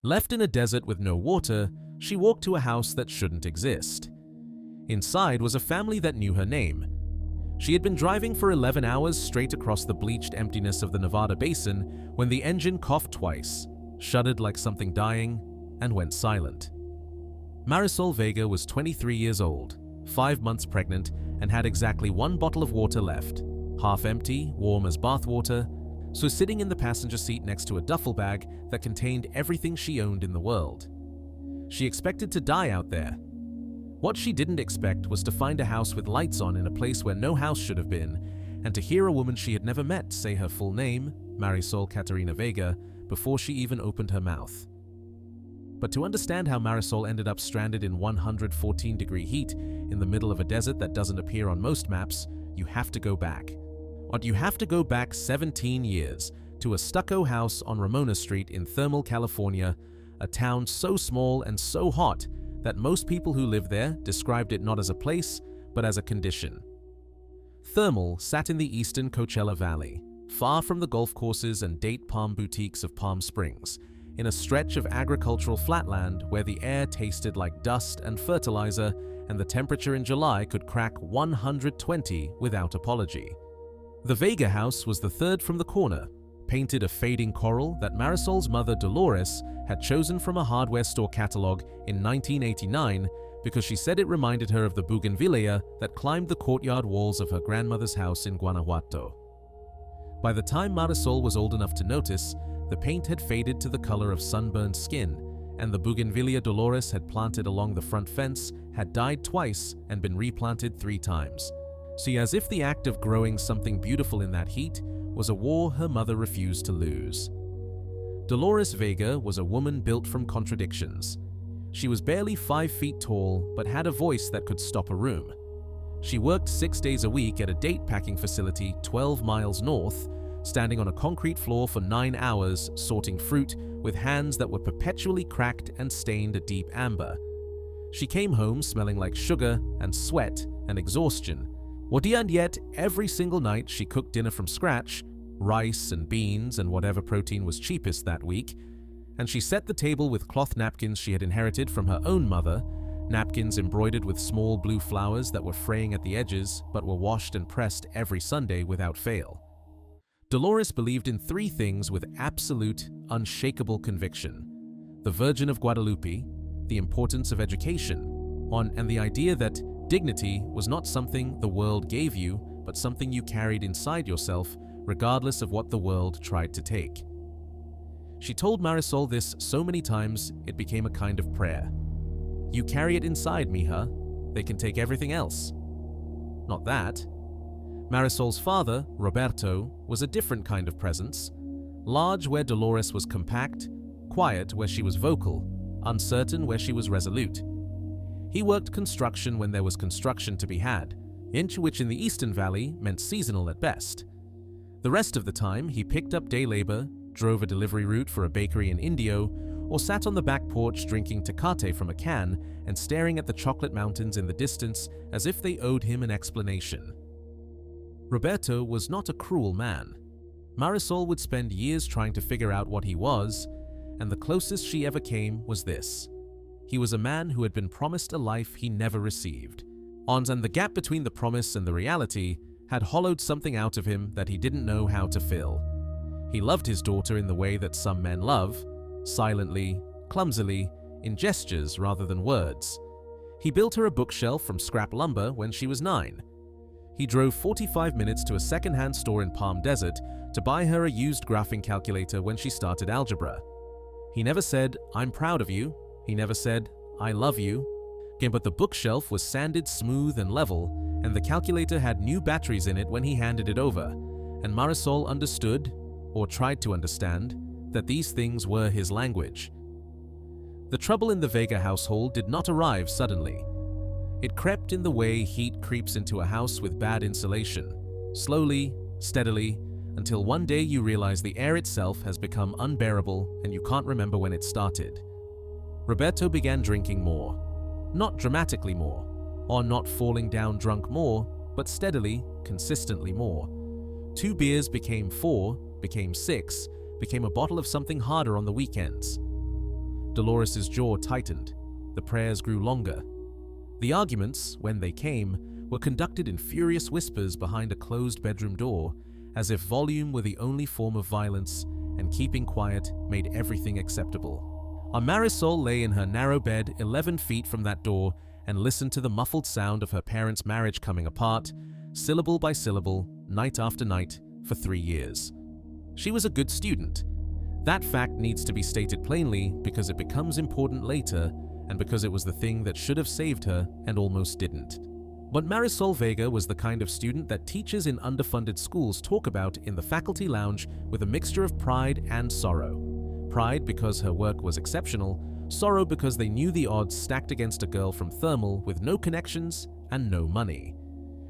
Left in a desert with no water, she walked to a house that shouldn't exist. Inside was a family that knew her name. She had been driving for 11 hours straight across the bleached emptiness of the Nevada basin when the engine coughed twice, shuddered like something dying, and went silent. Marisol Vega was 23 years old, 5 months pregnant, and had exactly 1 bottle of water left, half empty, warm as bathwater, so sitting in the passenger seat next to a duffel bag that contained everything she owned in the world. She expected to die out there. What she didn't expect was to find a house with lights on in a place where no house should have been, and to hear a woman she had never met say her full name, Marisol Caterina Vega, before she even opened her mouth. But to understand how Marisol ended up stranded in 114-degree heat in the middle of a desert that doesn't appear on most maps, you have to go back. You have to go back 17 years to a stucco house on Ramona Street in Thermal, California, a town so small and so hot that most people who lived there described it not as a place, but as a condition. Thermal sat in the eastern Coachella Valley, far from the golf courses and date palm boutiques of Palm Springs, in a stretch of agricultural flatland where the air tasted like dust and fertilizer and the temperature in July could crack 120 without apology. The Vega house was the third from the corner, painted a fading coral that Marisol's mother Dolores had chosen from a hardware store catalog in 1989 because she said it reminded her of the bougainvillea that climbed the courtyard walls of her grandmother's house in Guanajuato. By the time Marisol was old enough to notice, the paint had faded to the color of sunburned skin, and the bougainvillea Dolores had planted along the front fence had died twice and been replanted 3 times. See, as if the act of growing something beautiful in that heat was a war her mother refused to lose. Dolores Vega was a woman built from contradictions. She was barely 5 feet tall, but had a voice that could stop a room. She worked 6 days a week at a date packing facility 12 miles north, standing on a concrete floor for 9 hours, sorting fruit with hands that were perpetually cracked and stained a deep amber. She came home smelling like sugar and sweat and exhaustion. And yet, every single night she cooked dinner from scratch, rice and beans and whatever protein was cheapest that week, and she set the table with cloth napkins she had inherited from her own mother, napkins embroidered with small blue flowers that were fraying at the edges but were washed and pressed every Sunday without fail. Dolores believed in 3 things with absolute, unshakable conviction: the Virgin of Guadalupe, the importance of education, and the idea that dignity was not something the world gave you, but something you carried inside yourself, regardless of what the world tried to take. She told Marisol this so many times it became a kind of prayer. "You carry it inside, mija. They can take everything else." Not that. Marisol's father, Roberto, was a different kind of presence. Large where Dolores was compact, quiet where she was vocal, uncertain where she was resolute. He worked construction when there was construction to be had, which in the Eastern Valley meant seasonal at best. The rest of the time, he picked up day labor, drove a delivery route for a bakery in Indio, or sat on the back porch drinking Tecate from a can and staring at the chocolate mountains in the distance as if they owed him an explanation. Roberto was not a cruel man. Marisol would spend years trying to figure out what he was, and the closest she ever came was this. He was a man who had been promised a life he never received. And the gap between the promise and the reality had hollowed something out of him that he didn't know how to fill. He loved his daughter in the way that some men love, silently, clumsily, in gestures rather than words. He built her a bookshelf from scrap lumber when she was 9. He drove 45 minutes to a second-hand store in Palm Desert to buy her a used graphing calculator when she started algebra. He never said, "I'm proud of you." He never said, "I love you." But the bookshelf was sanded smooth and level, and the calculator had new batteries in it when he handed it over, and Marisol understood, or tried to understand, that these things were his language. The trouble in the Vega household did not arrive suddenly. It crept in the way heat creeps into a house with bad insulation, slowly, steadily, until one day you realize the air itself has become unbearable and you can't remember when it started. Roberto began drinking more. Not dramatically more, or not falling down drunk more, but steadily, consistently more. 2 beers became 4, became 6, became a bottle of something harder on the weekends. Dolores's jaw tightened. The prayers grew longer. The arguments, when they came, were conducted in furious whispers behind a closed bedroom door, as if volume were the only form of violence and keeping quiet made everything acceptable. Our Marisol lay in her narrow bed 11 feet from that door and listened to the muffled sound of her parents' marriage coming apart, syllable by syllable, night after night, for 3 years. She was a good student. That fact needs to be stated plainly because it becomes important later and because it was the thing that should have saved her and almost didn't. But Marisol Vega was the kind of student that teachers in underfunded schools talk about in the faculty lounge with a mixture of pride and sorrow. Pride because her work was exceptional, sorrow because they knew the odds stacked against a girl from Thermal with no connections and no money.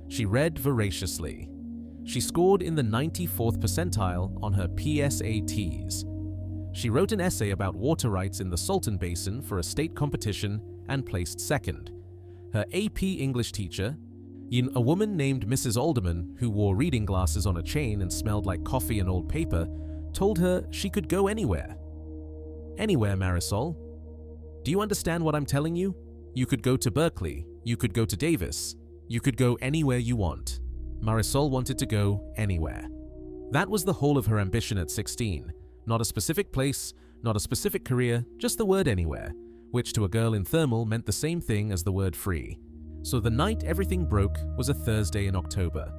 She read voraciously. She scored in the 94th percentile on her PSATs. She wrote an essay about water rights in the Salton Basin for a state competition and placed second. Her AP English teacher, a woman named Mrs. Alderman who wore reading glasses on a chain and smelled like coffee and old paper, told her she could go anywhere. Anywhere, Marisol. Do you understand what I'm telling you? You could go to Berkeley, you could go to Davis, you could go anywhere you want. Marisol wanted to go anywhere. That was the whole of her ambition at 16. Not a specific place, not a specific career, just the word anywhere, which to a girl in Thermal meant the same thing as the word free. So the night everything broke was a Thursday in October.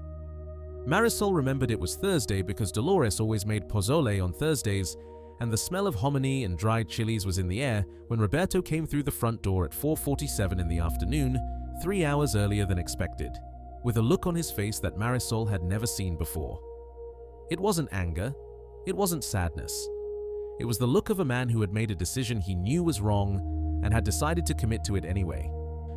Marisol remembered it was Thursday because Dolores always made pozole on Thursdays, and the smell of hominy and dried chilies was in the air when Roberto came through the front door at 4:47 in the afternoon, 3 hours earlier than expected, with a look on his face that Marisol had never seen before. It wasn't anger, it wasn't sadness. It was the look of a man who had made a decision he knew was wrong and had decided to commit to it anyway.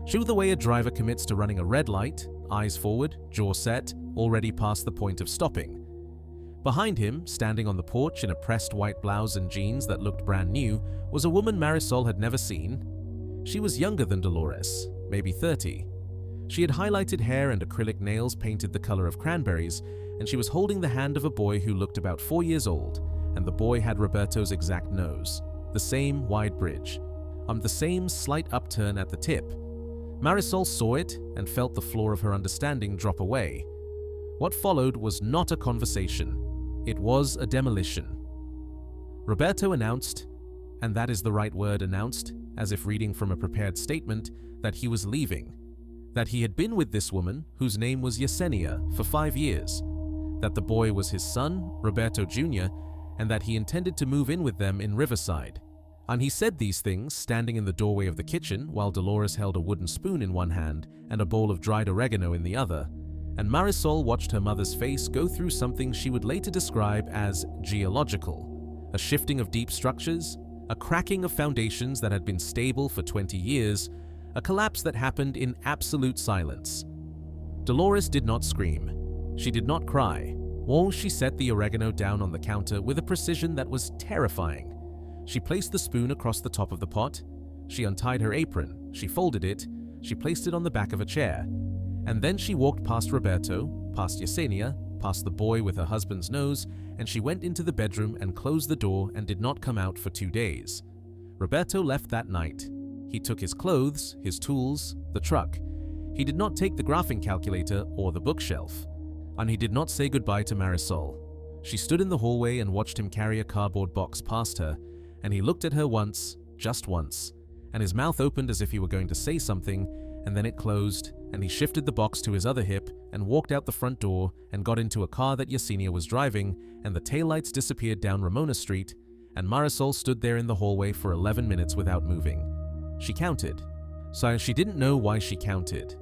Show the way a driver commits to running a red light, eyes forward, jaw set, already past the point of stopping. Behind him, standing on the porch in a pressed white blouse and jeans that looked brand new, was a woman Marisol had never seen. She was younger than Dolores, maybe 30. She had highlighted hair and acrylic nails painted the color of cranberries, and she was holding the hand of a boy who looked about 4 years old, and the boy had Roberto's exact nose, the same wide bridge, the same slight upturn at the tip. Marisol saw it and felt the floor of her understanding drop away. What followed was not a conversation. It was a demolition. Roberto announced, and that is the right word, announced, as if reading from a prepared statement, that he was leaving, that he had been with this woman, whose name was Yesenia, for 5 years, that the boy was his son, Roberto Jr., and that he intended to move in with them in Riverside. And he said these things standing in the doorway of the kitchen while Dolores held a wooden spoon in one hand and a bowl of dried oregano in the other, and Marisol watched her mother's face go through something she would later describe as geological, a shifting of deep structures, a cracking of foundations that had been stable for 20 years, a collapse that happened in absolute silence. Dolores did not scream. She did not cry. Or she set the oregano down on the counter with a precision that was terrifying. She placed the spoon across the top of the pot. She untied her apron. She folded it. She placed it on the back of a chair. And then she walked past Roberto, past Yesenia, past the boy with her husband's nose, and she went into the bedroom and closed the door and did not come out for 2 days. Roberto left that night. He took his clothes, his tools, the truck. He did not take the graphing calculator or the bookshelf. And he did not say goodbye to Marisol. She stood in the hallway and watched him carry a cardboard box past her, and he looked at her once, just once, and his mouth opened as if he were going to say something, and then it closed, and he shifted the box to his other hip and walked out the front door and got into a car that Yesenia was driving, and the taillights disappeared down Ramona Street, and Marisol stood there in the hallway for 11 minutes without moving. She counted. So she didn't know why she counted.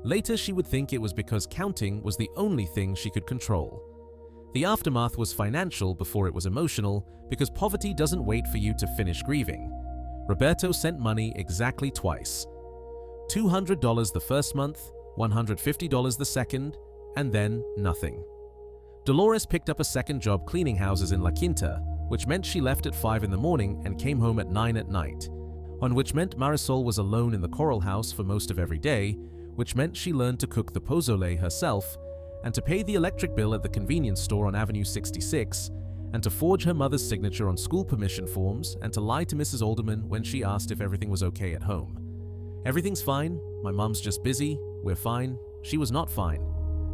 Later she would think it was because counting was the only thing she could control. The aftermath was financial before it was emotional, because poverty doesn't wait for you to finish grieving. Roberto sent money exactly twice. $200 the first month, $150 the second, and then nothing. Dolores picked up a second job cleaning houses in La Quinta, which meant she left at 5 in the morning and came home at 9 at night, on which meant Marisol was alone in the Coral House for most of every day, which meant she learned to cook the pozole herself and to pay the electric bill at the convenience store on Avenue 66, and to forge her mother's signature on school permission forms, and to lie to Mrs. Alderman when she asked if everything was okay at home. Everything's fine, my mom's just busy, we're fine. She was not fine.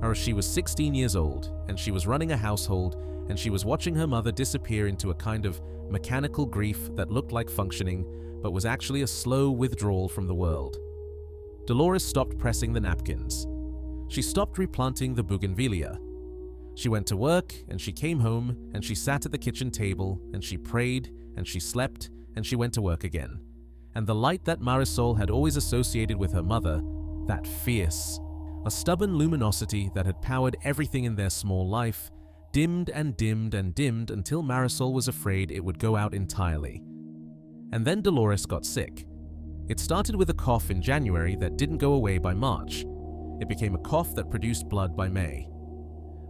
Or she was 16 years old, and she was running a household, and she was watching her mother disappear into a kind of mechanical grief that looked like functioning, but was actually a slow withdrawal from the world. Dolores stopped pressing the napkins. She stopped replanting the bougainvillea. She went to work, and she came home, and she sat at the kitchen table, and she prayed, and she slept, and she went to work again. And the light that Marisol had always associated with her mother, that fierce, a stubborn luminosity that had powered everything in their small life, dimmed and dimmed and dimmed until Marisol was afraid it would go out entirely. And then Dolores got sick. It started with a cough in January that didn't go away by March. It became a cough that produced blood by May.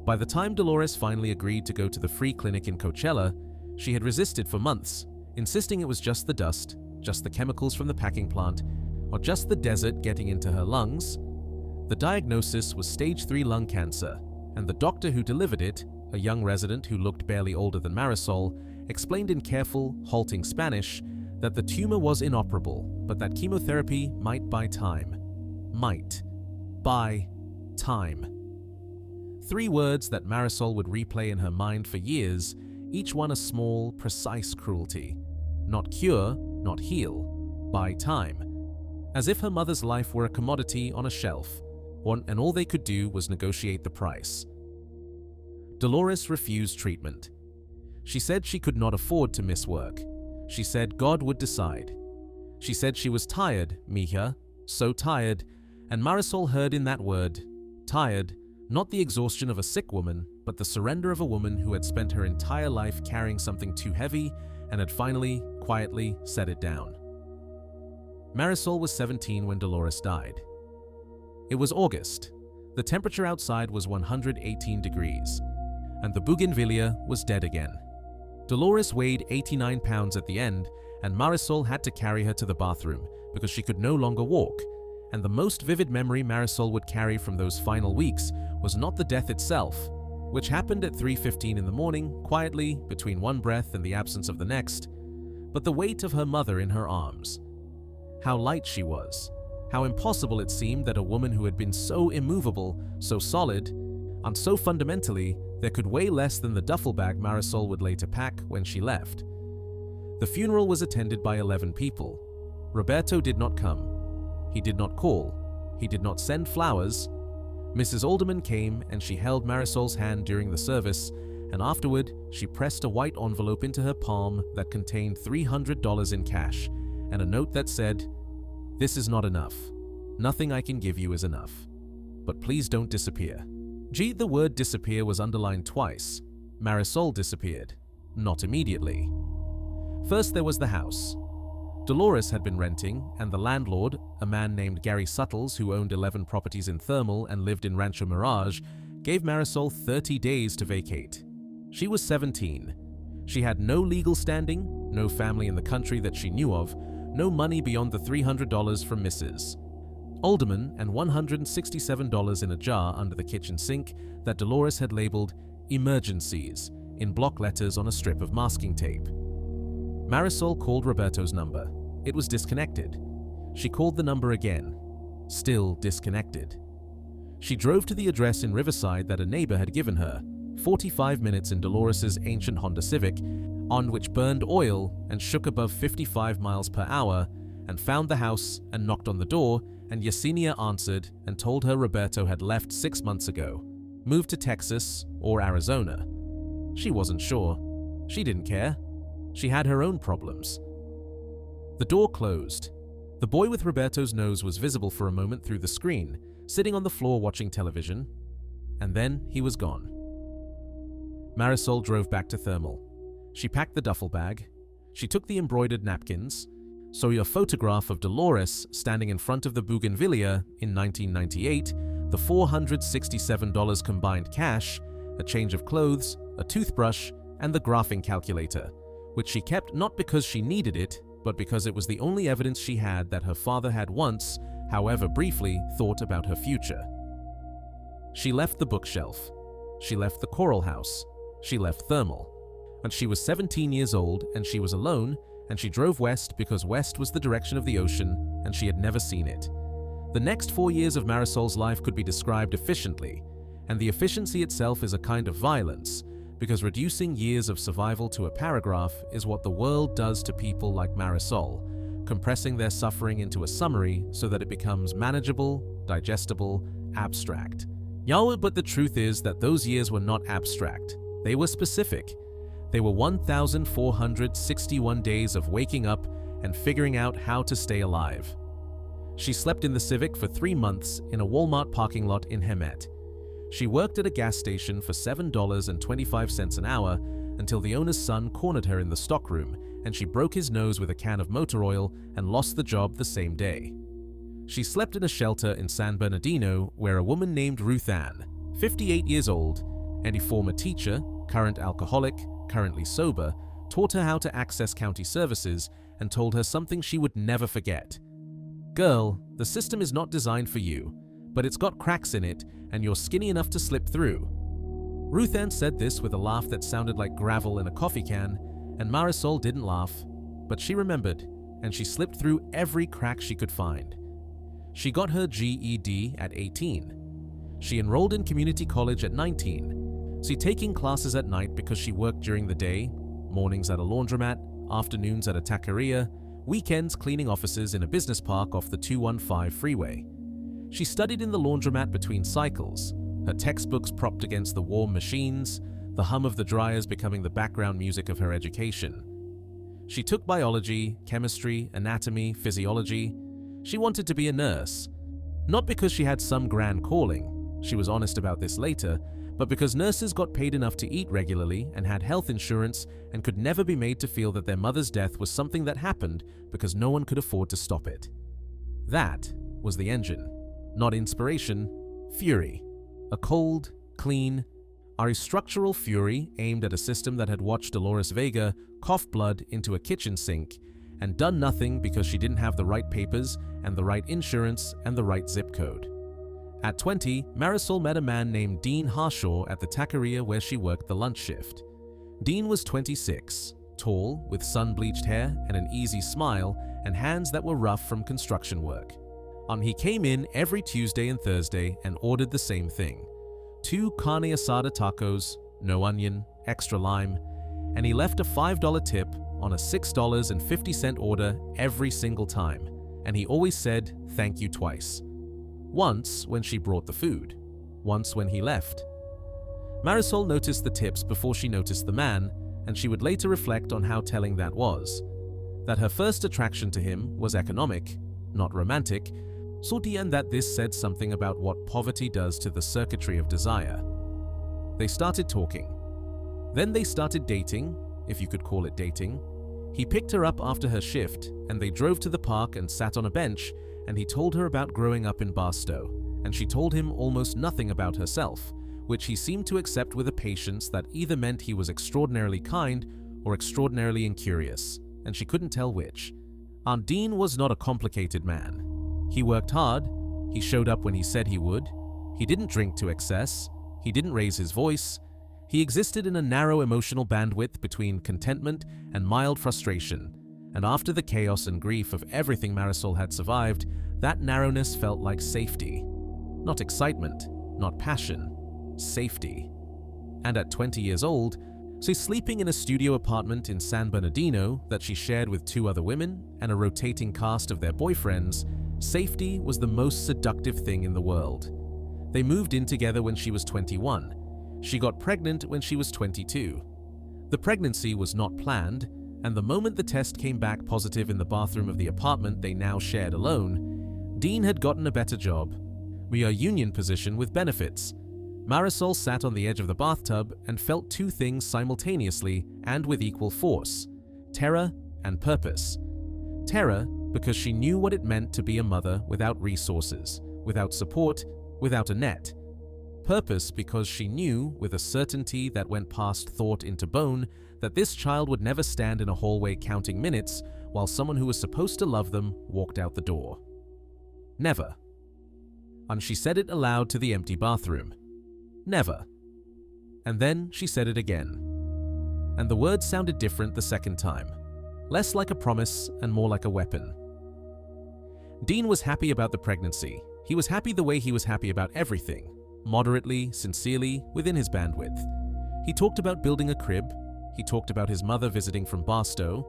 By the time Dolores finally agreed to go to the free clinic in Coachella, she had resisted for months, insisting it was just the dust, just the chemicals from the packing plant, or just the desert getting into her lungs. The diagnosis was stage 3 lung cancer, and the doctor who delivered it, a young resident who looked barely older than Marisol, explained in careful, halting Spanish that the tumor was inoperable, but that chemotherapy might buy time. Might. Buy. Time. 3 words that Marisol would replay in her mind for years, each one a small, precise cruelty. Not cure, not heal. Buy time. As if her mother's life were a commodity on a shelf, and all they could do was negotiate the price. Dolores refused treatment. She said she could not afford to miss work. She said God would decide. She said she was tired, mija, so tired, and Marisol heard in that word, tired, not the exhaustion of a sick woman, but the surrender of a woman who had spent her entire life carrying something too heavy and had finally, quietly set it down. Marisol was 17 when Dolores died. It was August. The temperature outside was 118 degrees, and the bougainvillea was dead again. Dolores weighed 89 pounds at the end, and Marisol had to carry her to the bathroom because she could no longer walk, and the most vivid memory Marisol would carry from those final weeks was not the death itself, which happened at 3:15 in the morning, quietly, between one breath and the absence of the next, but the weight of her mother in her arms. How light she was. How impossible it seemed that a woman who had been so immovable, so solid, and so fundamentally, there could weigh less than the duffel bag Marisol would later pack when she left. The funeral was attended by 11 people. Roberto did not come. He did not call. He did not send flowers. Mrs. Alderman came and she held Marisol's hand during the service, and afterward, she pressed a white envelope into her palm that contained $300 in cash and a note that said, "This is not enough. Nothing I can give you is enough. But please don't disappear." The word disappear was underlined twice. Marisol disappeared. Not immediately. First there was the house. Dolores had been renting, and the landlord, a man named Gary Suttles who owned 11 properties in Thermal and lived in Rancho Mirage, gave Marisol 30 days to vacate. She was 17. She had no legal standing, no family in the country that she knew of, no money beyond the $300 from Mrs. Alderman and $167 in a jar under the kitchen sink that Dolores had labeled "Emergencies" in block letters on a strip of masking tape. Marisol called Roberto's number. It was disconnected. She called the number again. Still disconnected. She drove to the address in Riverside that a neighbor had given her, 45 minutes in Dolores's ancient Honda Civic, on which burned oil and shook above 55 miles per hour, and found the house and knocked on the door, and Yesenia answered and told her Roberto had left 6 months ago, moved to Texas or Arizona. She wasn't sure. She didn't care. She had her own problems. The door closed. The boy with Roberto's nose was visible for a moment through the screen, sitting on the floor watching television, and then he was gone. Marisol drove back to Thermal. She packed the duffel bag. She took the embroidered napkins, saw a photograph of Dolores standing in front of the bougainvillea in 1998, the $467 combined cash, a change of clothes, a toothbrush, and the graphing calculator, which she kept not because she needed it, but because it was the only evidence she had that her father had once, however briefly, thought about her future. She left the bookshelf. She left the Coral House. She left Thermal. When she was 17 years old and she was alone, and she drove west because west was the direction of the ocean and she had never seen it. The next 4 years of Marisol's life could be described efficiently, and the efficiency itself is a kind of violence, because reducing years of survival to a paragraph is what the world does to people like Marisol, compressing their suffering into a summary so that it becomes manageable, digestible, abstract. Yawa, but the truth is that those years were not abstract. They were specific. They were 1,461 days of waking up and figuring out how to stay alive. She slept in the Civic for 3 months in a Walmart parking lot in Hemet. She worked at a gas station for $7.25 an hour until the owner's son cornered her in the stockroom and she broke his nose with a can of motor oil and lost the job the same day. She slept in a shelter in San Bernardino where a woman named Ruth Ann, 58 years old, and a former teacher, current alcoholic, currently sober, taught her how to access county services and told her something she would never forget. "Girl, the system is not designed for you, but it's got cracks in it and you're skinny enough to slip through." Ruth Ann said this with a laugh that sounded like gravel in a coffee can, and Marisol didn't laugh, but she remembered, and she slipped through every crack she could find. She got her GED at 18. She enrolled in community college at 19, taking classes at night because she worked during the day, mornings at a laundromat, afternoons at a taqueria, weekends cleaning offices in a business park off the 215 freeway. She studied in the laundromat between cycles, her textbooks propped against the warm machines, the hum of the dryers becoming the background music of her education. She took biology, chemistry, anatomy, physiology. She wanted to be a nurse, not because she had some grand calling, she was honest about this later, but because nurses got paid enough to eat regularly and had health insurance and could never be made to feel that their mother's death was something that happened because no one could afford to stop it. That was the engine. Not inspiration, fury. A cold, clean, structural fury aimed at a system that had watched Dolores Vega cough blood into a kitchen sink and done nothing because she didn't have the right papers and the right insurance and the right zip code. At 20, Marisol met a man named Dean Harshaw at the taqueria where she worked the lunch shift. Dean was 26, tall, with sun-bleached hair and an easy smile and hands that were rough from construction work. He came in every Tuesday and Thursday and ordered the same thing. 2 carne asada tacos, no onion, extra lime, and he left a $5 tip on a $6.50 order every single time, and he always said thank you twice. Once when she brought the food, once when he left. Marisol noticed the tips before she noticed the man, and she would later reflect on how telling that was. That her first attraction to him was economic, not romantic, and that this said something about what poverty does to the circuitry of desire. They started talking. Then they started dating, if you could call it dating. He picked her up after her shift, and they drove to the park and sat on a bench, and he told her about growing up in Barstow, and she told him almost nothing about herself, which he seemed to accept with a patience that either meant he was extraordinarily kind or extraordinarily incurious, and she couldn't tell which. Aunt Dean was not a complicated man. He worked hard, he showed up when he said he would, he didn't drink to excess, he didn't raise his voice, he existed in a narrow emotional bandwidth between contentment and mild frustration, and after the chaos and grief of everything Marisol had survived, that narrowness felt like safety. Not excitement, not passion, safety. And at 20 years old, sleeping in a studio apartment in San Bernardino that she shared with 2 other women and a rotating cast of their boyfriends, safety was the most seductive thing in the world. They moved in together when she was 21. She got pregnant when she was 22. The pregnancy was not planned, and the moment the test came back positive in the bathroom of the apartment they now shared alone, Dean had gotten a better job. A union position with benefits. Marisol sat on the edge of the bathtub and felt 2 things simultaneously and with equal force: terror and purpose. Terror because she knew what it meant to be a mother without resources, without support, without a net. Purpose because she knew, with a certainty that went past thought into bone, that this child would never stand in a hallway counting minutes while someone who was supposed to love them walked out the door. Never. And she said it aloud to the empty bathroom. Never. And then she said it again. and the words sounded different the second time, less like a promise and more like a weapon. Dean was happy about the pregnancy. He was happy the way he was happy about everything, moderately, sincerely, within his bandwidth. He talked about building a crib. He talked about his mother visiting from Barstow.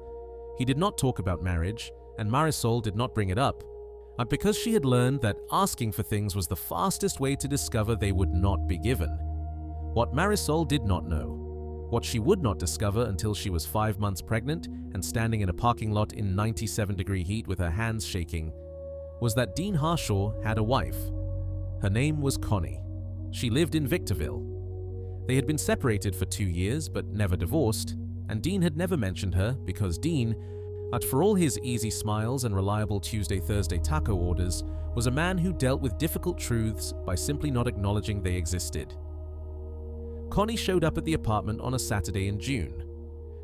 He did not talk about marriage, and Marisol did not bring it up, because she had learned that asking for things was the fastest way to discover they would not be given. What Marisol did not know, what she would not discover until she was 5 months pregnant and standing in a parking lot in 97-degree heat with her hands shaking, was that Dean Harshaw had a wife. Her name was Connie. She lived in Victorville. They had been separated for 2 years but never divorced, and Dean had never mentioned her because Dean, for all his easy smiles and reliable Tuesday-Thursday taco orders, was a man who dealt with difficult truths by simply not acknowledging they existed. Connie showed up at the apartment on a Saturday in June.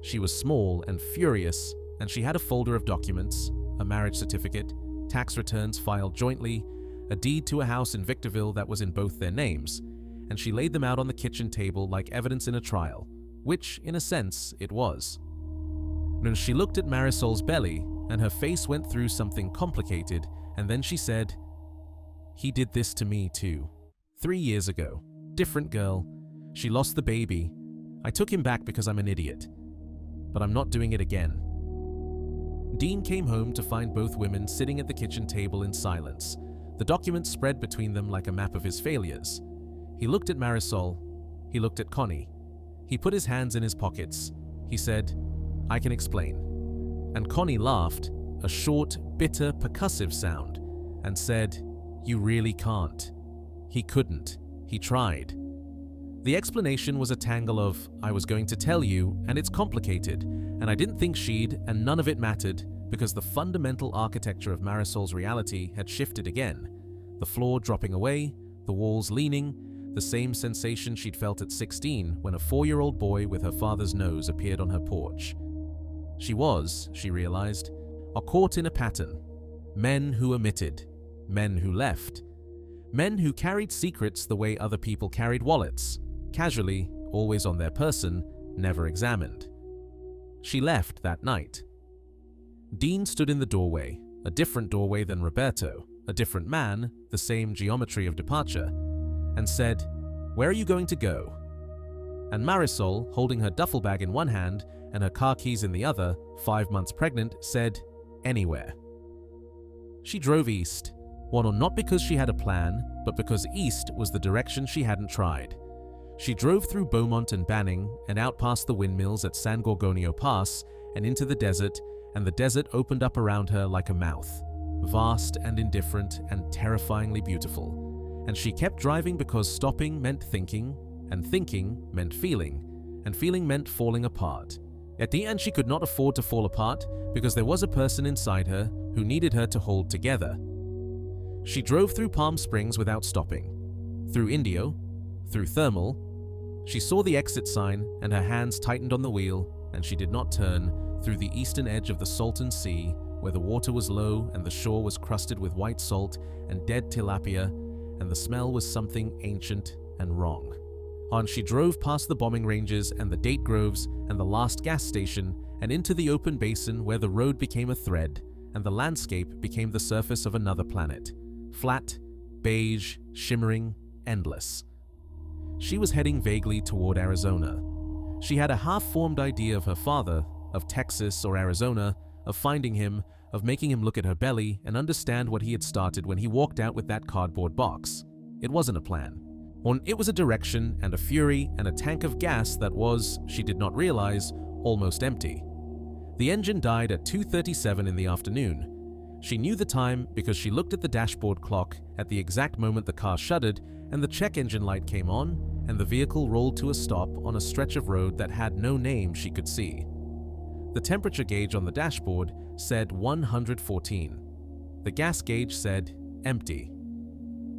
She was small and furious, and she had a folder of documents, a marriage certificate, tax returns filed jointly, a deed to a house in Victorville that was in both their names, and she laid them out on the kitchen table like evidence in a trial, which, in a sense, it was. Then she looked at Marisol's belly, and her face went through something complicated, and then she said, "He did this to me too. 3 years ago. Different girl. She lost the baby. I took him back because I'm an idiot. But I'm not doing it again." Dean came home to find both women sitting at the kitchen table in silence, the documents spread between them like a map of his failures. He looked at Marisol. He looked at Connie. He put his hands in his pockets. He said, "I can explain." And Connie laughed, a short, bitter, percussive sound, and said, "You really can't." He couldn't. He tried. The explanation was a tangle of, "I was going to tell you, and it's complicated, and I didn't think she'd, and none of it mattered, because the fundamental architecture of Marisol's reality had shifted again, the floor dropping away, the walls leaning, the same sensation she'd felt at 16 when a 4-year-old boy with her father's nose appeared on her porch. She was, she realized, caught in a pattern. Men who omitted, men who left, men who carried secrets the way other people carried wallets, casually, always on their person, never examined. She left that night. Dean stood in the doorway, a different doorway than Roberto, a different man, the same geometry of departure, and said, "Where are you going to go?" And Marisol, holding her duffel bag in one hand and her car keys in the other, 5 months pregnant, said, "Anywhere." She drove east, not because she had a plan, but because east was the direction she hadn't tried. She drove through Beaumont and Banning and out past the windmills at San Gorgonio Pass and into the desert, and the desert opened up around her like a mouth, vast and indifferent and terrifyingly beautiful. And she kept driving because stopping meant thinking, and thinking meant feeling, and feeling meant falling apart. At the end, she could not afford to fall apart because there was a person inside her who needed her to hold together. She drove through Palm Springs without stopping, through Indio, through Thermal. She saw the exit sign and her hands tightened on the wheel, and she did not turn, through the eastern edge of the Salton Sea, where the water was low and the shore was crusted with white salt and dead tilapia, and the smell was something ancient and wrong. On she drove past the bombing ranges and the date groves and the last gas station and into the open basin where the road became a thread and the landscape became the surface of another planet. Flat, beige, shimmering, endless. She was heading vaguely toward Arizona. She had a half-formed idea of her father, of Texas or Arizona, of finding him, of making him look at her belly and understand what he had started when he walked out with that cardboard box. It wasn't a plan. It was a direction and a fury and a tank of gas that was, she did not realize, almost empty. The engine died at 2:37 in the afternoon. She knew the time because she looked at the dashboard clock at the exact moment the car shuddered and the check engine light came on and the vehicle rolled to a stop on a stretch of road that had no name she could see. The temperature gauge on the dashboard said 114. The gas gauge said empty.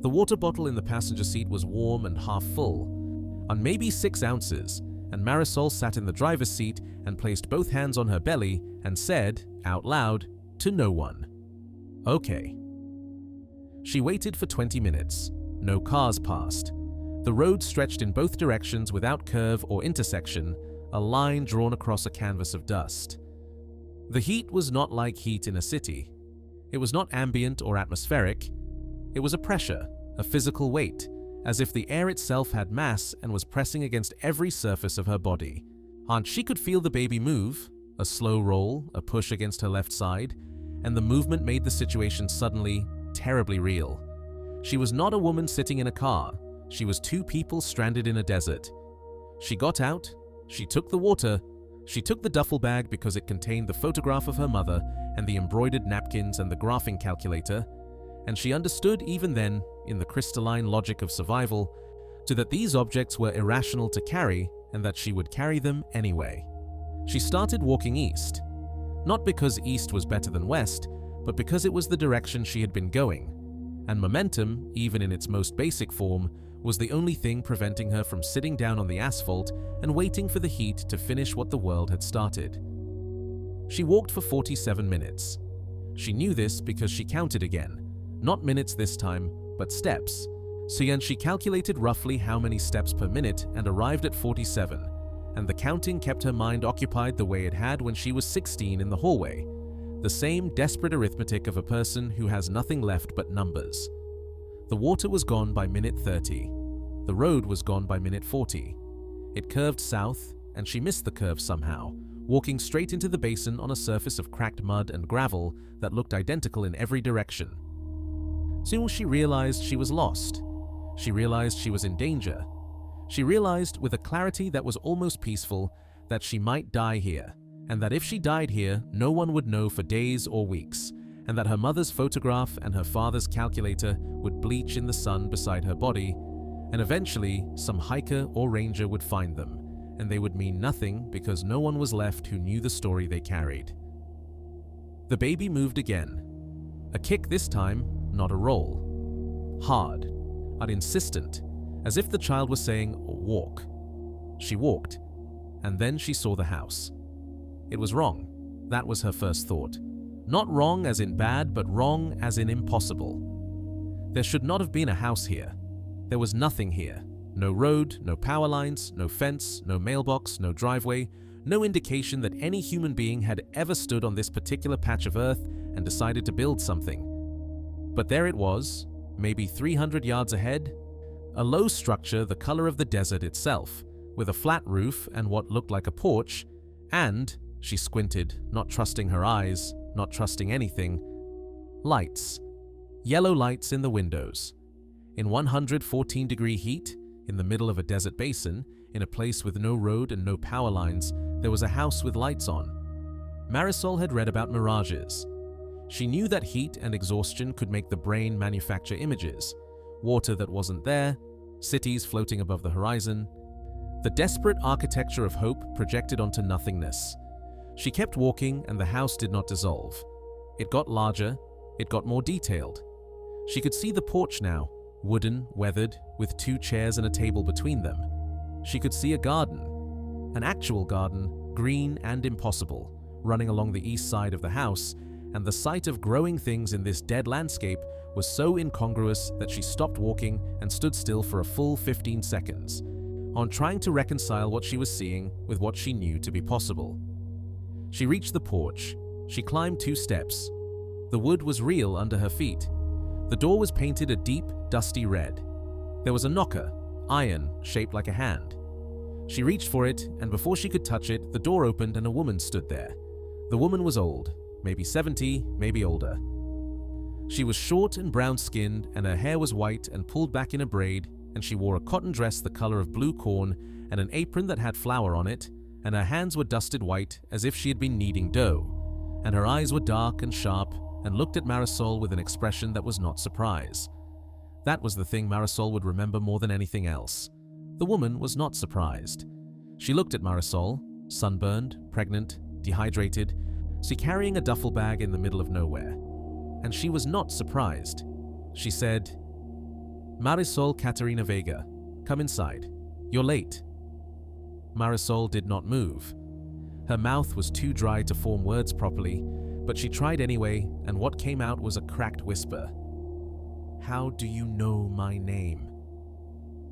The water bottle in the passenger seat was warm and half full, on maybe 6 ounces, and Marisol sat in the driver's seat and placed both hands on her belly and said, out loud, to no one, "Okay." She waited for 20 minutes. No cars passed. The road stretched in both directions without curve or intersection, a line drawn across a canvas of dust. The heat was not like heat in a city. It was not ambient or atmospheric. It was a pressure, a physical weight, as if the air itself had mass and was pressing against every surface of her body. And she could feel the baby move, a slow roll, a push against her left side, and the movement made the situation suddenly terribly real. She was not a woman sitting in a car. She was two people stranded in a desert. She got out, she took the water, she took the duffel bag because it contained the photograph of her mother and the embroidered napkins and the graphing calculator, and she understood even then, in the crystalline logic of survival, that these objects were irrational to carry and that she would carry them anyway. She started walking east, not because east was better than west, but because it was the direction she had been going, and momentum, even in its most basic form, was the only thing preventing her from sitting down on the asphalt and waiting for the heat to finish what the world had started. She walked for 47 minutes. She knew this because she counted again, not minutes this time, but steps. So she calculated roughly how many steps per minute and arrived at 47, and the counting kept her mind occupied the way it had when she was 16 in the hallway, the same desperate arithmetic of a person who has nothing left but numbers. The water was gone by minute 30. The road was gone by minute 40. It curved south, and she missed the curve somehow, walking straight into the basin on a surface of cracked mud and gravel that looked identical in every direction. Soon she realized she was lost. She realized she was in danger. She realized with a clarity that was almost peaceful that she might die here, and that if she died here, no one would know for days or weeks, and that her mother's photograph and her father's calculator would bleach in the sun beside her body, and eventually some hiker or ranger would find them, and they would mean nothing because no one was left who knew the story they carried. The baby moved again. A kick this time, not a roll. Hard, but insistent, as if the child was saying, walk. She walked, and then she saw the house. It was wrong. That was her first thought. Not wrong as in bad, but wrong as in impossible. There should not have been a house here. There was nothing here. No road, no power lines, no fence, no mailbox, no driveway, no indication that any human being had ever stood on this particular patch of earth and decided to build something. But there it was, maybe 300 yards ahead, a low structure the color of the desert itself, with a flat roof and what looked like a porch, and, she squinted, not trusting her eyes, not trusting anything, lights. Yellow lights in the windows. In 114-degree heat, in the middle of a desert basin, in a place with no road and no power lines, there was a house with lights on. Marisol had read about mirages. She knew that heat and exhaustion could make the brain manufacture images, water that wasn't there, cities floating above the horizon, the desperate architecture of hope projected onto nothingness. She kept walking and the house did not dissolve. It got larger, it got more detailed. She could see the porch now, wooden, weathered, with 2 chairs and a table between them. She could see a garden, an actual garden, green and impossible, running along the east side of the house, and the sight of growing things in this dead landscape was so incongruous that she stopped walking and stood still for a full 15 seconds, on trying to reconcile what she was seeing with what she knew to be possible. She reached the porch. She climbed 2 steps. The wood was real under her feet. The door was painted a deep, dusty red. There was a knocker, iron, shaped like a hand. She reached for it, and before she could touch it, the door opened and a woman stood there. The woman was old, maybe 70, maybe older. She was short and brown-skinned, and her hair was white and pulled back in a braid, and she wore a cotton dress the color of blue corn and an apron that had flour on it, and her hands were dusted white as if she had been kneading dough, and her eyes were dark and sharp and looked at Marisol with an expression that was not surprise. That was the thing Marisol would remember more than anything else. The woman was not surprised. She looked at Marisol, sunburned, pregnant, dehydrated, carrying a duffel bag in the middle of nowhere. And she was not surprised. She said, "Marisol Catarina Vega, come inside. You're late." Marisol did not move. Her mouth was too dry to form words properly, but she tried anyway, and what came out was a cracked whisper. "How do you know my name?"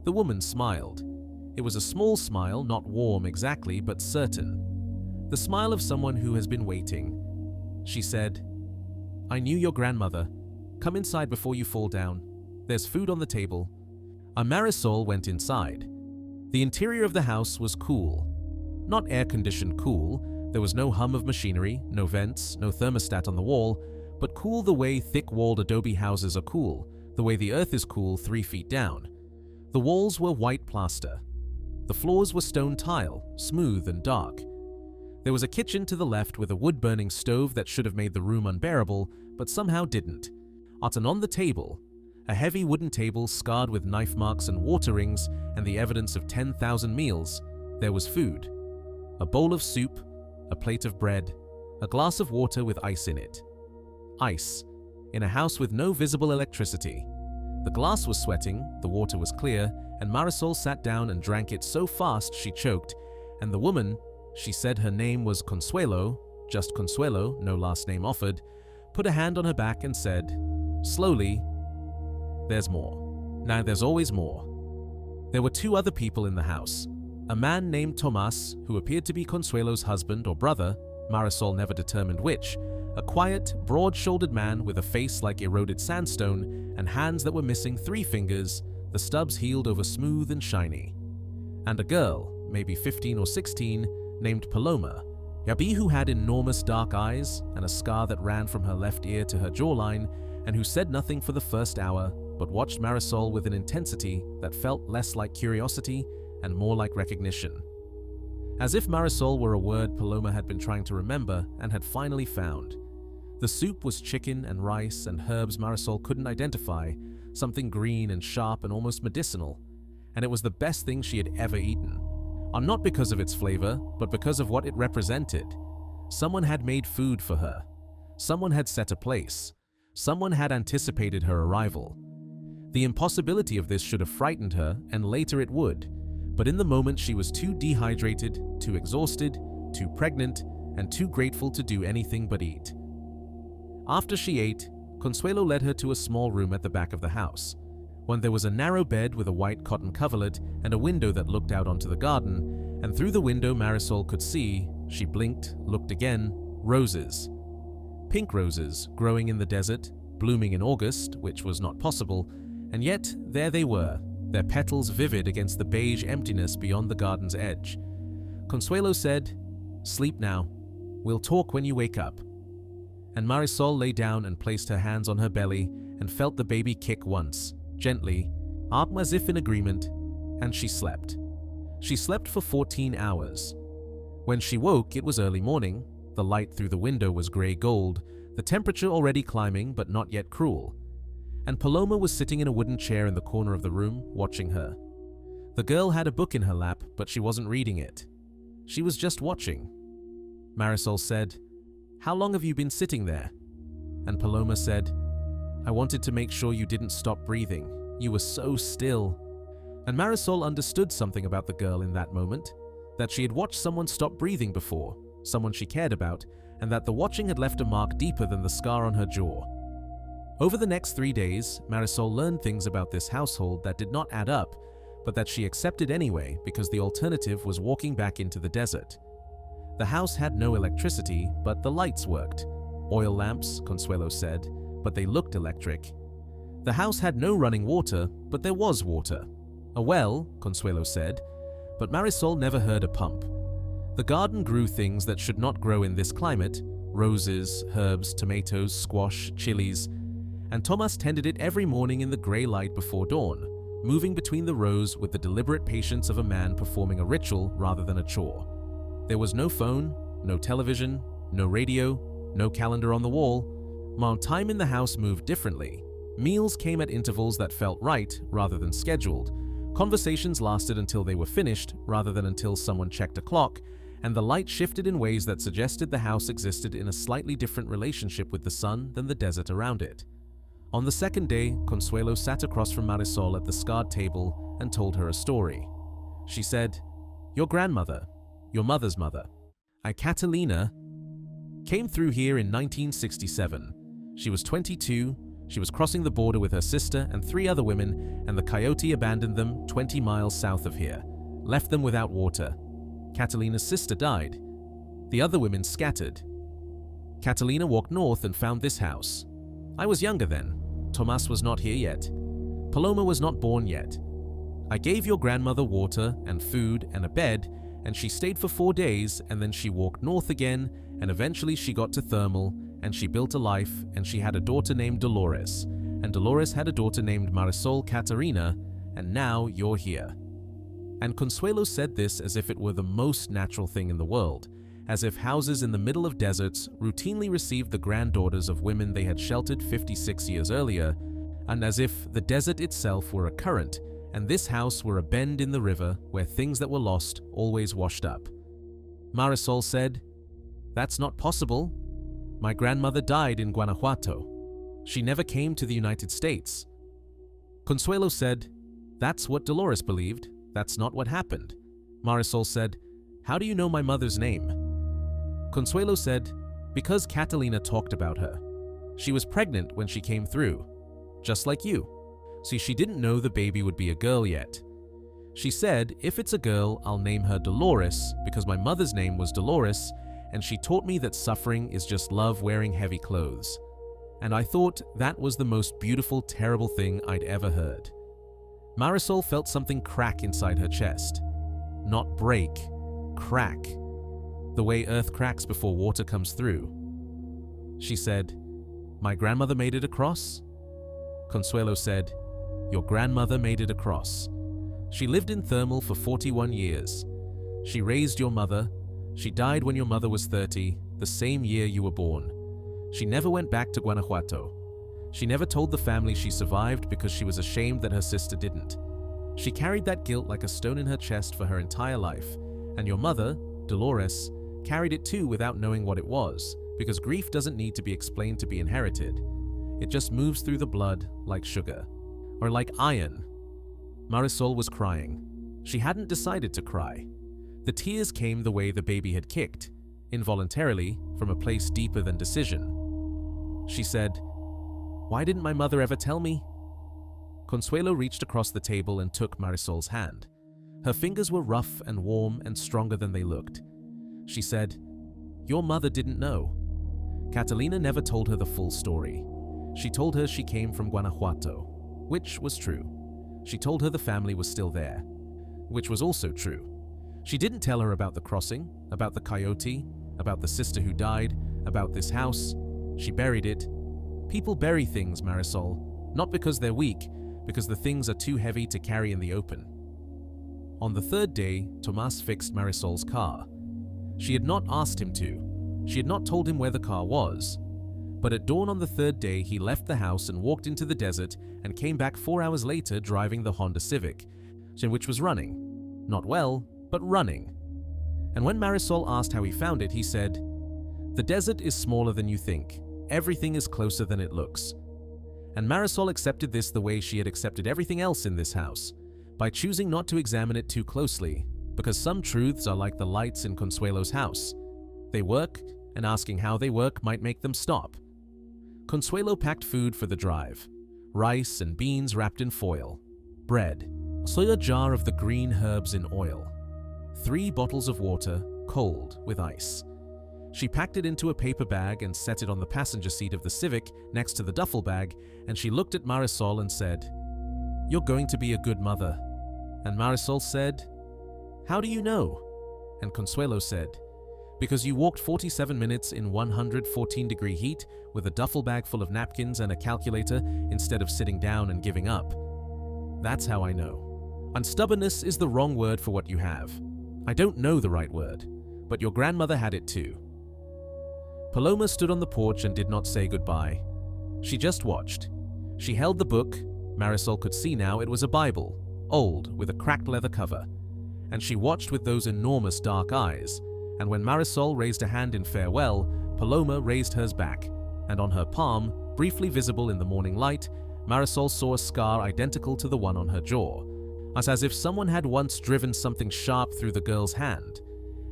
The woman smiled. It was a small smile, not warm exactly, but certain. The smile of someone who has been waiting. She said, "I knew your grandmother. Come inside before you fall down. There's food on the table." Marisol went inside. The interior of the house was cool. Not air-conditioned cool. There was no hum of machinery, no vents, no thermostat on the wall, but cool the way thick-walled adobe houses are cool, the way the earth is cool 3 feet down. The walls were white plaster. The floors were stone tile, smooth and dark. There was a kitchen to the left with a wood-burning stove that should have made the room unbearable, but somehow didn't. And on the table, a heavy wooden table scarred with knife marks and water rings and the evidence of 10,000 meals, there was food. A bowl of soup, a plate of bread, a glass of water with ice in it. Ice, in a house with no visible electricity. The glass was sweating, the water was clear, and Marisol sat down and drank it so fast she choked, and the woman, she said her name was Consuelo, just Consuelo, no last name offered, put a hand on her back and said, slowly, "There's more. Now there's always more." There were 2 other people in the house. A man named Tomas, who appeared to be Consuelo's husband or brother, Marisol never determined which, a quiet, broad-shouldered man with a face like eroded sandstone and hands that were missing 3 fingers, the stubs healed over smooth and shiny. And a girl, maybe 15 or 16, named Paloma, Yabi, who had enormous dark eyes and a scar that ran from her left ear to her jawline, and who said nothing for the first hour, but watched Marisol with an intensity that felt less like curiosity and more like recognition. As if Marisol were a word Paloma had been trying to remember and had finally found. The soup was chicken and rice and herbs Marisol couldn't identify, something green and sharp and almost medicinal, and it was the best thing she had ever eaten. And not because of its flavor, but because of what it represented. Someone had made food for her. Someone had set a place. Someone had anticipated her arrival. The impossibility of this should have frightened her, and later it would, but in the moment she was too dehydrated, too exhausted, too pregnant, and too grateful to do anything but eat. After she ate, Consuelo led her to a small room at the back of the house. When there was a narrow bed with a white cotton coverlet and a window that looked out onto the garden, and through the window Marisol could see, she blinked, looked again, roses. Pink roses growing in the desert, blooming in August, which was not possible, and yet there they were, their petals vivid against the beige emptiness beyond the garden's edge. Consuelo said, "Sleep now. We'll talk when you wake up." And Marisol lay down and placed her hands on her belly and felt the baby kick once, gently, as if in agreement, and she slept. She slept for 14 hours. When she woke, it was early morning. The light through the window was gray gold, the temperature already climbing but not yet cruel. And Paloma was sitting in a wooden chair in the corner of the room, watching her. The girl had a book in her lap, but she wasn't reading it. She was just watching. Marisol said, "How long have you been sitting there?" And Paloma said, "I wanted to make sure you didn't stop breathing. You were so still." And Marisol understood something about the girl in that moment, that she had watched someone stop breathing before, someone she cared about, and that the watching had left a mark deeper than the scar on her jaw. Over the next 3 days, Marisol learned things about this household that did not add up, but that she accepted anyway because the alternative was walking back into the desert. The house had no electricity, but the lights worked. Oil lamps, Consuelo said, but they looked electric. The house had no running water, but there was water. A well, Consuelo said, but Marisol never heard a pump. The garden grew things that should not grow in this climate: roses, herbs, tomatoes, squash, chilies, and Tomas tended it every morning in the gray light before dawn, moving between the rows with the deliberate patience of a man performing a ritual rather than a chore. There was no phone, no television, no radio, no calendar on the wall. Time in the house moved differently. Meals came at intervals that felt right rather than scheduled. Conversations lasted until they were finished rather than until someone checked a clock, and the light shifted in ways that suggested the house existed in a slightly different relationship with the sun than the desert around it. On the second day, Consuelo sat across from Marisol at the scarred table and told her a story. She said, "Your grandmother, your mother's mother, Catalina, came through here in 1967. She was 22, she was crossing the border with her sister and 3 other women, and the coyote abandoned them 20 miles south of here. left them without water. Catalina's sister died. The other women scattered. Catalina walked north and found this house. I was younger then. Tomas was not here yet. Paloma was not born yet. I gave your grandmother water and food and a bed, and she stayed for 4 days, and then she walked north again, and eventually she got to Thermal, and she built a life, and she had a daughter named Dolores, and Dolores had a daughter named Marisol Catarina, and now you're here. And Consuelo said this as if it were the most natural thing in the world, as if houses in the middle of deserts routinely received the granddaughters of women they had sheltered 56 years earlier, and as if the desert itself were a current, and this house were a bend in the river where things that were lost always washed up. Marisol said, "That's not possible. My grandmother died in Guanajuato. She never came to the United States." Consuelo said, "That's what Dolores believed. That's not what happened." Marisol said, "How do you know my mother's name?" Consuelo said, "Because Catalina talked about her. She was pregnant when she came through, just like you. See, she didn't know the baby would be a girl yet. She said, if it's a girl, I'll name her Dolores because my mother's name was Dolores, and she taught me that suffering is just love wearing heavy clothes. And I thought that was the most beautiful, terrible thing I'd ever heard." Marisol felt something crack inside her chest. Not break, crack. The way earth cracks before water comes through. She said, "My grandmother made it across?" Consuelo said, "Your grandmother made it across. She lived in Thermal for 41 years. She raised your mother. She died when your mother was 30, the same year you were born. She never went back to Guanajuato. She never told the family she survived because she was ashamed that her sister didn't. She carried that guilt like a stone in her chest for her entire life, and your mother, Dolores, carried it too without knowing what it was, because grief doesn't need to be explained to be inherited. It just moves through the blood like sugar, or like iron." Marisol was crying. She hadn't decided to cry. The tears came the way the baby had kicked, involuntarily, from a place deeper than decision. She said, "Why didn't my mother ever tell me?" Consuelo reached across the table and took Marisol's hand. Her fingers were rough and warm and stronger than they looked. She said, "Your mother didn't know." Catalina never told her the full story. She told her she came from Guanajuato, which was true. She told her the family was still there, which was also true. She didn't tell her about the crossing, about the coyote, about the sister who died, about this house. She buried it. People bury things, Marisol, not because they're weak, because the things are too heavy to carry in the open. On the third day, Tomas fixed Marisol's car. She had not asked him to. She had not told him where the car was. But at dawn on the third day, he left the house and walked into the desert and came back 4 hours later driving the Honda Civic, which was running. Not well, but running. And when Marisol asked how he found it, he said, "The desert is smaller than you think. Everything is closer than it looks." And Marisol accepted this the way she had accepted everything else in this house, by choosing not to examine it too closely, because some truths are like the lights in Consuelo's house. They work, and asking how they work might make them stop. Consuelo packed food for the drive. Rice and beans wrapped in foil. Bread. A soya jar of the green herbs in oil. 3 bottles of water, cold, with ice. She packed it into a paper bag and set it on the passenger seat of the Civic next to the duffel bag, and she looked at Marisol and said, "You're going to be a good mother." And Marisol said, "How do you know?" And Consuelo said, "Because you walked 47 minutes in 114-degree heat with a duffel bag full of napkins and a calculator instead of sitting down and giving up. That's how I know. And stubbornness is the wrong word for what you have. I don't know the right word, but your grandmother had it too." Paloma stood on the porch and did not say goodbye. She just watched. She held the book. Marisol could see now it was a Bible, old, with a cracked leather cover. And she watched with those enormous dark eyes. And when Marisol raised a hand in farewell, Paloma raised hers back, and on her palm, briefly visible in the morning light, Marisol saw a scar identical to the one on her jaw, as if someone had once driven something sharp through the girl's hand.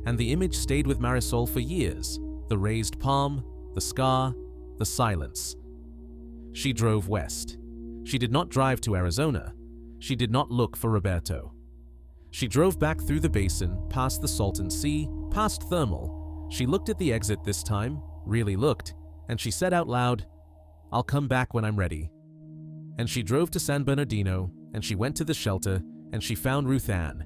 And the image stayed with Marisol for years, the raised palm, the scar, the silence. She drove west. She did not drive to Arizona. She did not look for Roberto. She drove back through the basin, past the Salton Sea, past Thermal. She looked at the exit this time, really looked, and she said out loud, "I'll come back when I'm ready." And she drove to San Bernardino, and she went to the shelter, and she found Ruth Ann.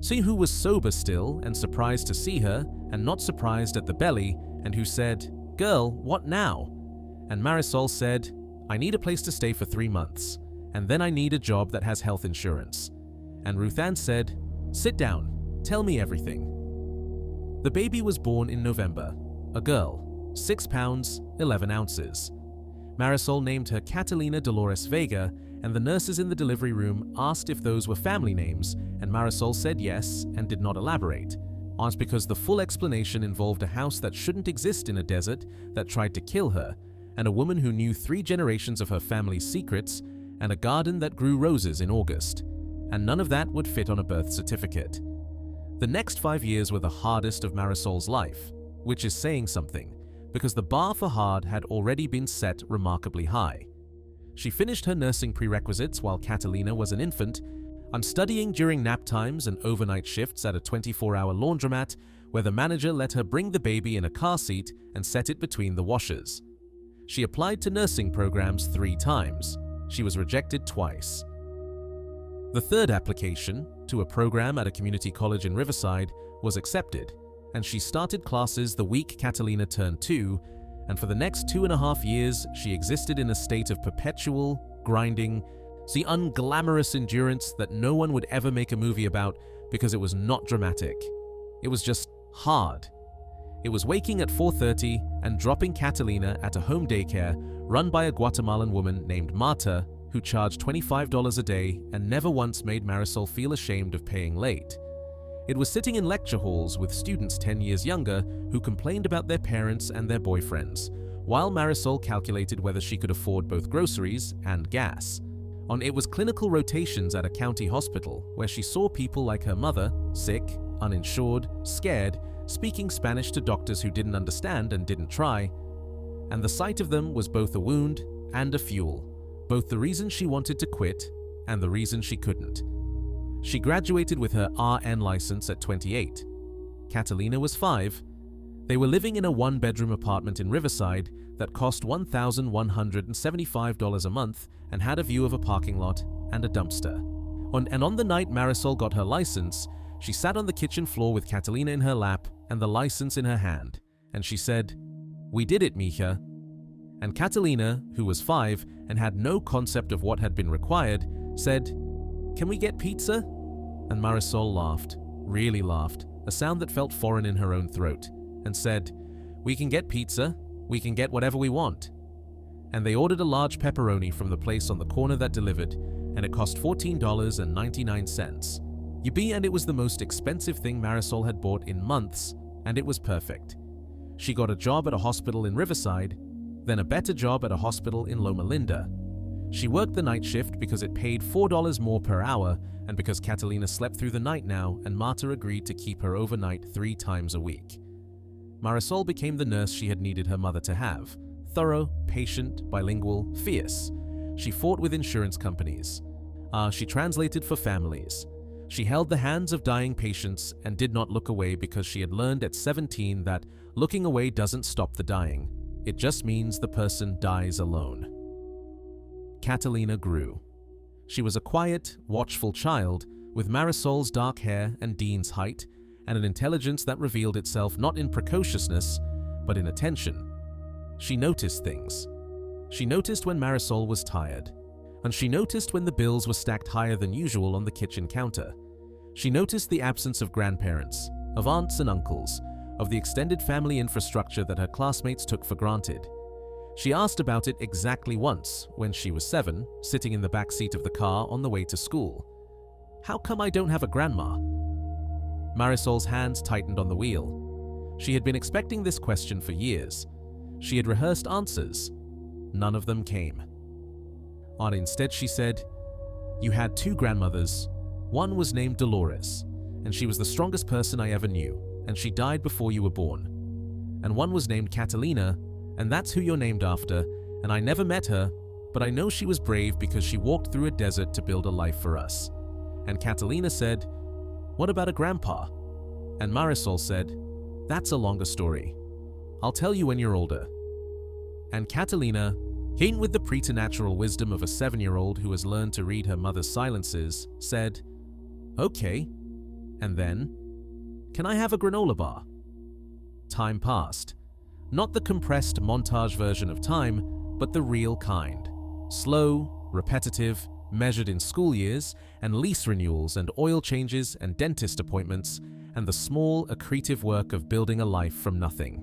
See, who was sober still and surprised to see her, and not surprised at the belly, and who said, "Girl, what now?" And Marisol said, "I need a place to stay for 3 months, and then I need a job that has health insurance." And Ruth Ann said, "Sit down, tell me everything." The baby was born in November, a girl, 6 pounds, 11 ounces. Marisol named her Catalina Dolores Vega, and the nurses in the delivery room asked if those were family names, and Marisol said yes and did not elaborate. Asked because the full explanation involved a house that shouldn't exist in a desert that tried to kill her, and a woman who knew 3 generations of her family's secrets, and a garden that grew roses in August. And none of that would fit on a birth certificate. The next 5 years were the hardest of Marisol's life, which is saying something, because the bar for hard had already been set remarkably high. She finished her nursing prerequisites while Catalina was an infant. I'm studying during nap times and overnight shifts at a 24-hour laundromat where the manager let her bring the baby in a car seat and set it between the washers. She applied to nursing programs 3 times. She was rejected twice. The third application, to a program at a community college in Riverside, was accepted, and she started classes the week Catalina turned 2, and for the next 2.5 years, she existed in a state of perpetual, grinding, the unglamorous endurance that no one would ever make a movie about because it was not dramatic. It was just hard. It was waking at 4:30 and dropping Catalina at a home daycare run by a Guatemalan woman named Marta, who charged $25 a day and never once made Marisol feel ashamed of paying late. It was sitting in lecture halls with students 10 years younger who complained about their parents and their boyfriends, while Marisol calculated whether she could afford both groceries and gas. It was clinical rotations at a county hospital where she saw people like her mother, sick, uninsured, scared, speaking Spanish to doctors who didn't understand and didn't try. And the sight of them was both a wound and a fuel, both the reason she wanted to quit and the reason she couldn't. She graduated with her RN license at 28. Catalina was 5. They were living in a 1-bedroom apartment in Riverside that cost $1,175 a month and had a view of a parking lot and a dumpster. On the night Marisol got her license, she sat on the kitchen floor with Catalina in her lap and the license in her hand, and she said, "We did it, mija." And Catalina, who was 5 and had no concept of what had been required, said, "Can we get pizza?" And Marisol laughed, really laughed, a sound that felt foreign in her own throat, and said, "We can get pizza, we can get whatever we want." And they ordered a large pepperoni from the place on the corner that delivered, and it cost $14.99. And it was the most expensive thing Marisol had bought in months, and it was perfect. She got a job at a hospital in Riverside, then a better job at a hospital in Loma Linda. She worked the night shift because it paid $4 more per hour, and because Catalina slept through the night now and Marta agreed to keep her overnight 3 times a week. Marisol became the nurse she had needed her mother to have. Thorough, patient, bilingual, fierce. She fought with insurance companies. She translated for families. She held the hands of dying patients and did not look away because she had learned at 17 that looking away doesn't stop the dying. It just means the person dies alone. Catalina grew. She was a quiet, watchful child with Marisol's dark hair and Dean's height and an intelligence that revealed itself not in precociousness, but in attention. She noticed things. She noticed when Marisol was tired, and she noticed when the bills were stacked higher than usual on the kitchen counter. She noticed the absence of grandparents, of aunts and uncles, of the extended family infrastructure that her classmates took for granted. She asked about it exactly once when she was 7, sitting in the back seat of the car on the way to school. "How come I don't have a grandma?" Marisol's hands tightened on the wheel. She had been expecting this question for years. She had rehearsed answers. None of them came. Instead she said, "You had 2 grandmothers. One was named Dolores, and she was the strongest person I ever knew, and she died before you were born. And one was named Catalina, and that's who you're named after, and I never met her, but I know she was brave because she walked through a desert to build a life for us." And Catalina said, What about a grandpa? And Marisol said, that's a longer story. I'll tell you when you're older. And Catalina, keen with the preternatural wisdom of a 7-year-old who has learned to read her mother's silences, said, okay. And then, can I have a granola bar? Time passed. Not the compressed montage version of time, but the real kind. Slow, repetitive, measured in school years, and lease renewals and oil changes and dentist appointments, and the small, accretive work of building a life from nothing.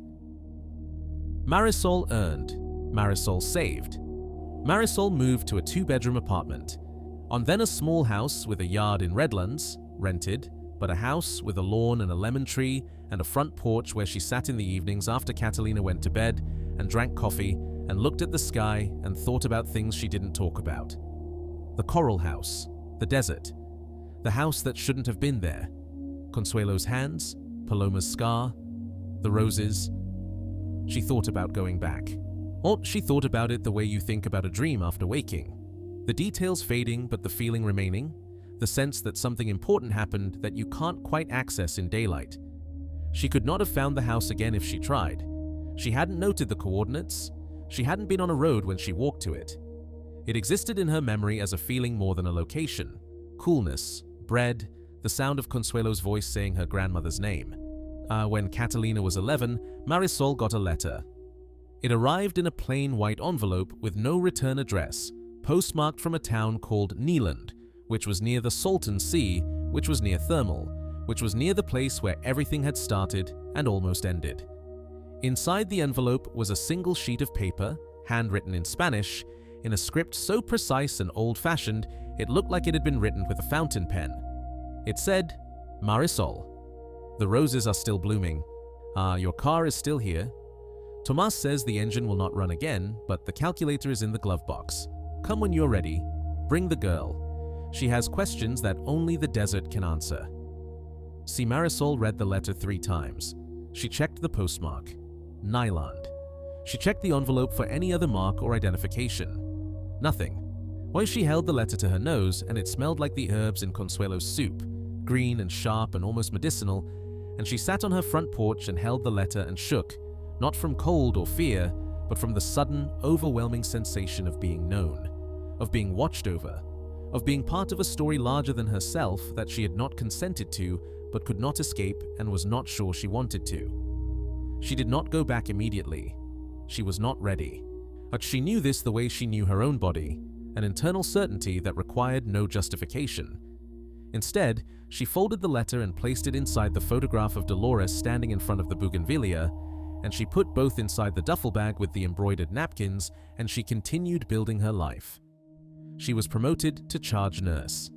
Marisol earned. Marisol saved. Marisol moved to a 2-bedroom apartment. On then a small house with a yard in Redlands, rented, but a house with a lawn and a lemon tree and a front porch where she sat in the evenings after Catalina went to bed and drank coffee and looked at the sky and thought about things she didn't talk about. The coral house, the desert, the house that shouldn't have been there, Consuelo's hands, Paloma's scar, the roses. She thought about going back. Or she thought about it the way you think about a dream after waking. The details fading but the feeling remaining, the sense that something important happened that you can't quite access in daylight. She could not have found the house again if she tried. She hadn't noted the coordinates. She hadn't been on a road when she walked to it. It existed in her memory as a feeling more than a location. Coolness, bread, the sound of Consuelo's voice saying her grandmother's name. When Catalina was 11, Marisol got a letter. It arrived in a plain white envelope with no return address, postmarked from a town called Neeland, which was near the Salton Sea, which was near Thermal, which was near the place where everything had started and almost ended. Inside the envelope was a single sheet of paper, handwritten in Spanish, in a script so precise and old-fashioned it looked like it had been written with a fountain pen. It said, Marisol, the roses are still blooming. Your car is still here. Tomas says the engine will not run again, but the calculator is in the glove box. Come when you're ready. Bring the girl. She has questions that only the desert can answer. See, Marisol read the letter 3 times. She checked the postmark. Nyland. She checked the envelope for any other mark or identification. Nothing. Why, she held the letter to her nose and it smelled like the herbs in Consuelo's soup, green and sharp and almost medicinal, and she sat on her front porch and held the letter and shook, not from cold or fear, but from the sudden, overwhelming sensation of being known, of being watched over, of being part of a story larger than herself that she had not consented to but could not escape and was not sure she wanted to. She did not go back immediately. She was not ready. But she knew this the way she knew her own body, an internal certainty that required no justification. Instead, she folded the letter and placed it inside the photograph of Dolores standing in front of the bougainvillea, and she put both inside the duffel bag with the embroidered napkins, and she continued building her life. She was promoted to charge nurse.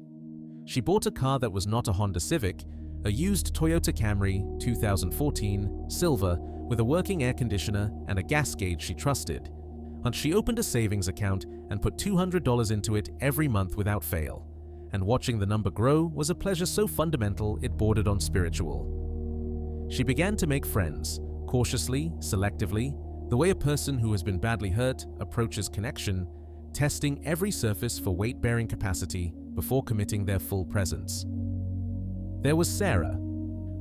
She bought a car that was not a Honda Civic, a used Toyota Camry 2014 silver with a working air conditioner and a gas gauge she trusted. And she opened a savings account and put $200 into it every month without fail. And watching the number grow was a pleasure so fundamental it bordered on spiritual. She began to make friends, cautiously, selectively, the way a person who has been badly hurt approaches connection, testing every surface for weight-bearing capacity before committing their full presence. There was Sarah,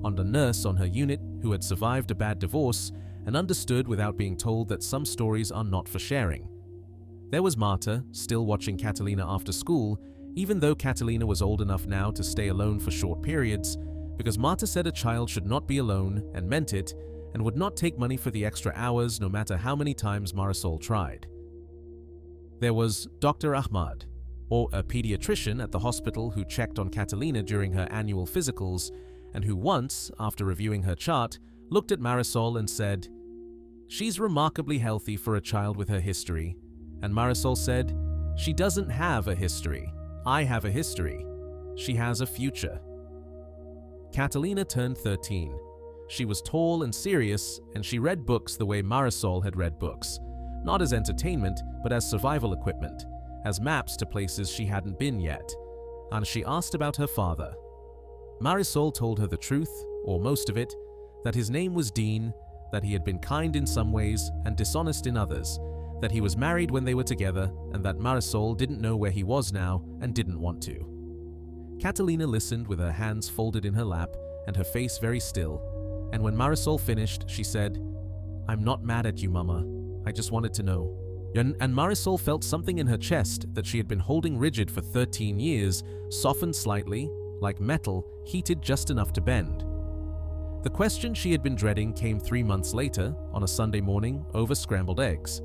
a nurse on her unit who had survived a bad divorce and understood without being told that some stories are not for sharing. There was Marta, still watching Catalina after school, even though Catalina was old enough now to stay alone for short periods, because Marta said a child should not be alone and meant it, and would not take money for the extra hours no matter how many times Marisol tried. There was Dr. Ahmad, or a pediatrician at the hospital who checked on Catalina during her annual physicals, and who once, after reviewing her chart, looked at Marisol and said, "She's remarkably healthy for a child with her history." And Marisol said, "She doesn't have a history. I have a history. She has a future." Catalina turned 13. She was tall and serious, and she read books the way Marisol had read books, not as entertainment, but as survival equipment, as maps to places she hadn't been yet. And she asked about her father. Marisol told her the truth, or most of it, that his name was Dean, that he had been kind in some ways and dishonest in others, that he was married when they were together, and that Marisol didn't know where he was now and didn't want to. Catalina listened with her hands folded in her lap and her face very still, and when Marisol finished, she said, "I'm not mad at you, Mama. I just wanted to know." And Marisol felt something in her chest that she had been holding rigid for 13 years, softened slightly, like metal, heated just enough to bend. The question she had been dreading came 3 months later, on a Sunday morning, over scrambled eggs.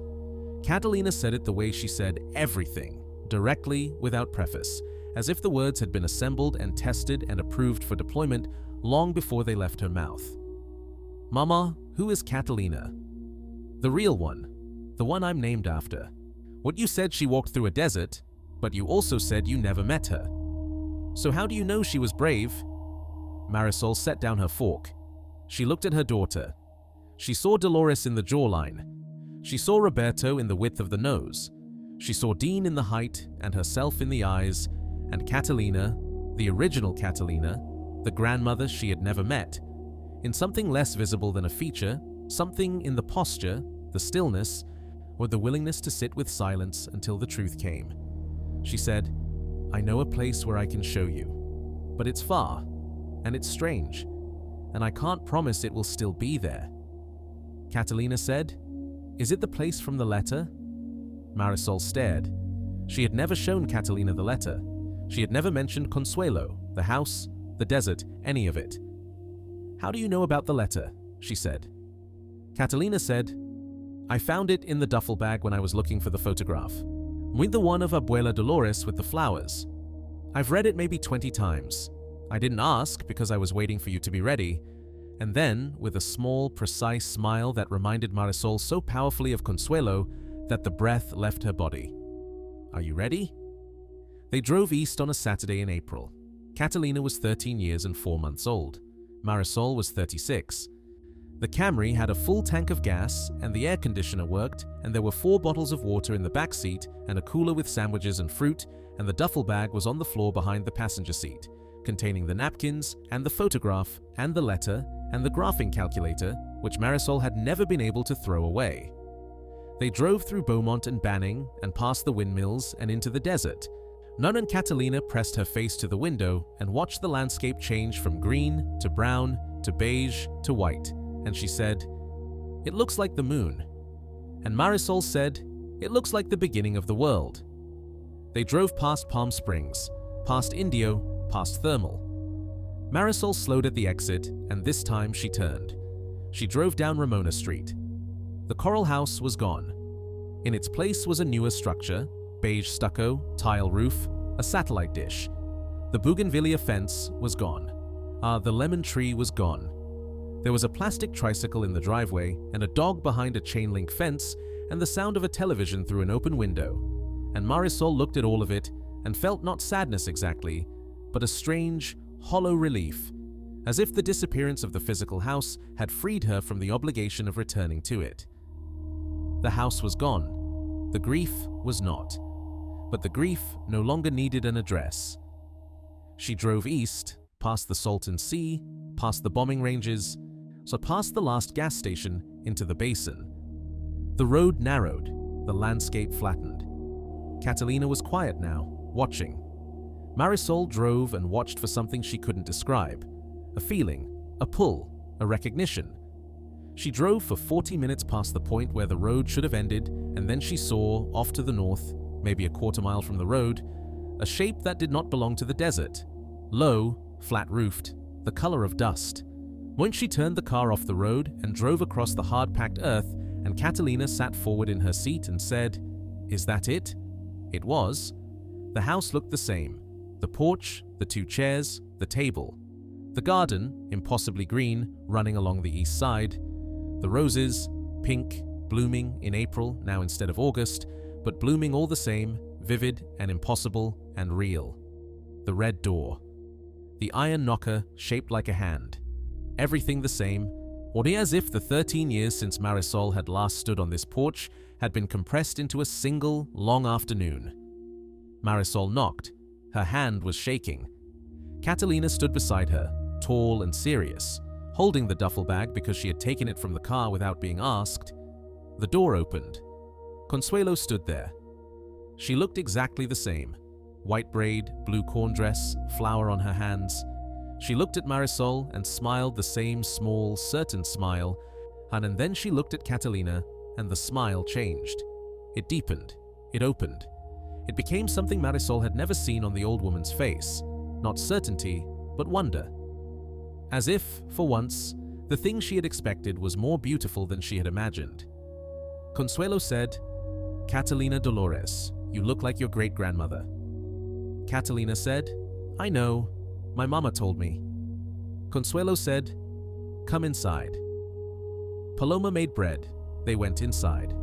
Catalina said it the way she said everything, directly, without preface, as if the words had been assembled and tested and approved for deployment long before they left her mouth. "Mama, who is Catalina?" "The real one. The one I'm named after. What you said she walked through a desert, but you also said you never met her. So how do you know she was brave?" Marisol set down her fork. She looked at her daughter. She saw Dolores in the jawline. She saw Roberto in the width of the nose. She saw Dean in the height and herself in the eyes, and Catalina, the original Catalina, the grandmother she had never met, in something less visible than a feature, something in the posture, the stillness, or the willingness to sit with silence until the truth came. She said, "I know a place where I can show you, but it's far, and it's strange, and I can't promise it will still be there." Catalina said, "Is it the place from the letter?" Marisol stared. She had never shown Catalina the letter. She had never mentioned Consuelo, the house, the desert, any of it. "How do you know about the letter?" she said. Catalina said, "I found it in the duffel bag when I was looking for the photograph, with the one of Abuela Dolores with the flowers. I've read it maybe 20 times. I didn't ask because I was waiting for you to be ready." And then, with a small, precise smile that reminded Marisol so powerfully of Consuelo that the breath left her body. "Are you ready?" They drove east on a Saturday in April. Catalina was 13 years and 4 months old. Marisol was 36. The Camry had a full tank of gas, and the air conditioner worked, and there were 4 bottles of water in the back seat and a cooler with sandwiches and fruit, and the duffel bag was on the floor behind the passenger seat, containing the napkins and the photograph and the letter and the graphing calculator, which Marisol had never been able to throw away. They drove through Beaumont and Banning and past the windmills and into the desert. Nun and Catalina pressed her face to the window and watched the landscape change from green to brown to beige to white, and she said, "It looks like the moon." And Marisol said, "It looks like the beginning of the world." They drove past Palm Springs, past Indio, past Thermal. Marisol slowed at the exit, and this time she turned. She drove down Ramona Street. The Coral House was gone. In its place was a newer structure, beige stucco, tile roof, a satellite dish. The bougainvillea fence was gone. The lemon tree was gone. There was a plastic tricycle in the driveway, and a dog behind a chain-link fence, and the sound of a television through an open window. And Marisol looked at all of it and felt not sadness exactly, but a strange, hollow relief, as if the disappearance of the physical house had freed her from the obligation of returning to it. The house was gone. The grief was not. But the grief no longer needed an address. She drove east, past the Salton Sea, past the bombing ranges, so past the last gas station into the basin. The road narrowed, the landscape flattened. Catalina was quiet now, watching. Marisol drove and watched for something she couldn't describe. A feeling, a pull, a recognition. She drove for 40 minutes past the point where the road should have ended, and then she saw, off to the north, maybe a quarter mile from the road, a shape that did not belong to the desert. Low, flat-roofed, the color of dust. When she turned the car off the road and drove across the hard-packed earth, and Catalina sat forward in her seat and said, "Is that it?" It was. The house looked the same. The porch, the 2 chairs, the table. The garden, impossibly green, running along the east side. The roses, pink, blooming in April now instead of August, but blooming all the same, vivid and impossible and real. The red door. The iron knocker shaped like a hand. Everything the same, or as if the 13 years since Marisol had last stood on this porch had been compressed into a single, long afternoon. Marisol knocked. Her hand was shaking. Catalina stood beside her, tall and serious, holding the duffel bag because she had taken it from the car without being asked. The door opened. Consuelo stood there. She looked exactly the same, white braid, blue corn dress, flower on her hands. She looked at Marisol and smiled the same small, certain smile, and then she looked at Catalina and the smile changed. It deepened. It opened. It became something Marisol had never seen on the old woman's face. Not certainty, but wonder. As if, for once, the thing she had expected was more beautiful than she had imagined. Consuelo said, "Catalina Dolores, you look like your great-grandmother." Catalina said, "I know. My mama told me." Consuelo said, "Come inside." Paloma made bread. They went inside.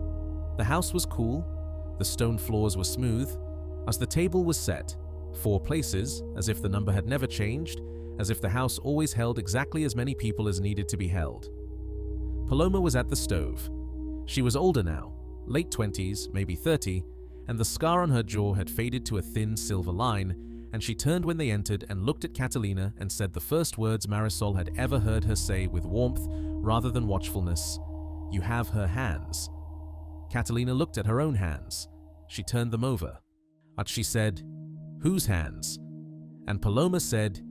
The house was cool. The stone floors were smooth. As the table was set, 4 places, as if the number had never changed, as if the house always held exactly as many people as needed to be held. Paloma was at the stove. She was older now, late 20s, maybe 30, and the scar on her jaw had faded to a thin silver line, and she turned when they entered and looked at Catalina and said the first words Marisol had ever heard her say with warmth rather than watchfulness: "You have her hands." Catalina looked at her own hands. She turned them over. And she said, "Whose hands?" And Paloma said,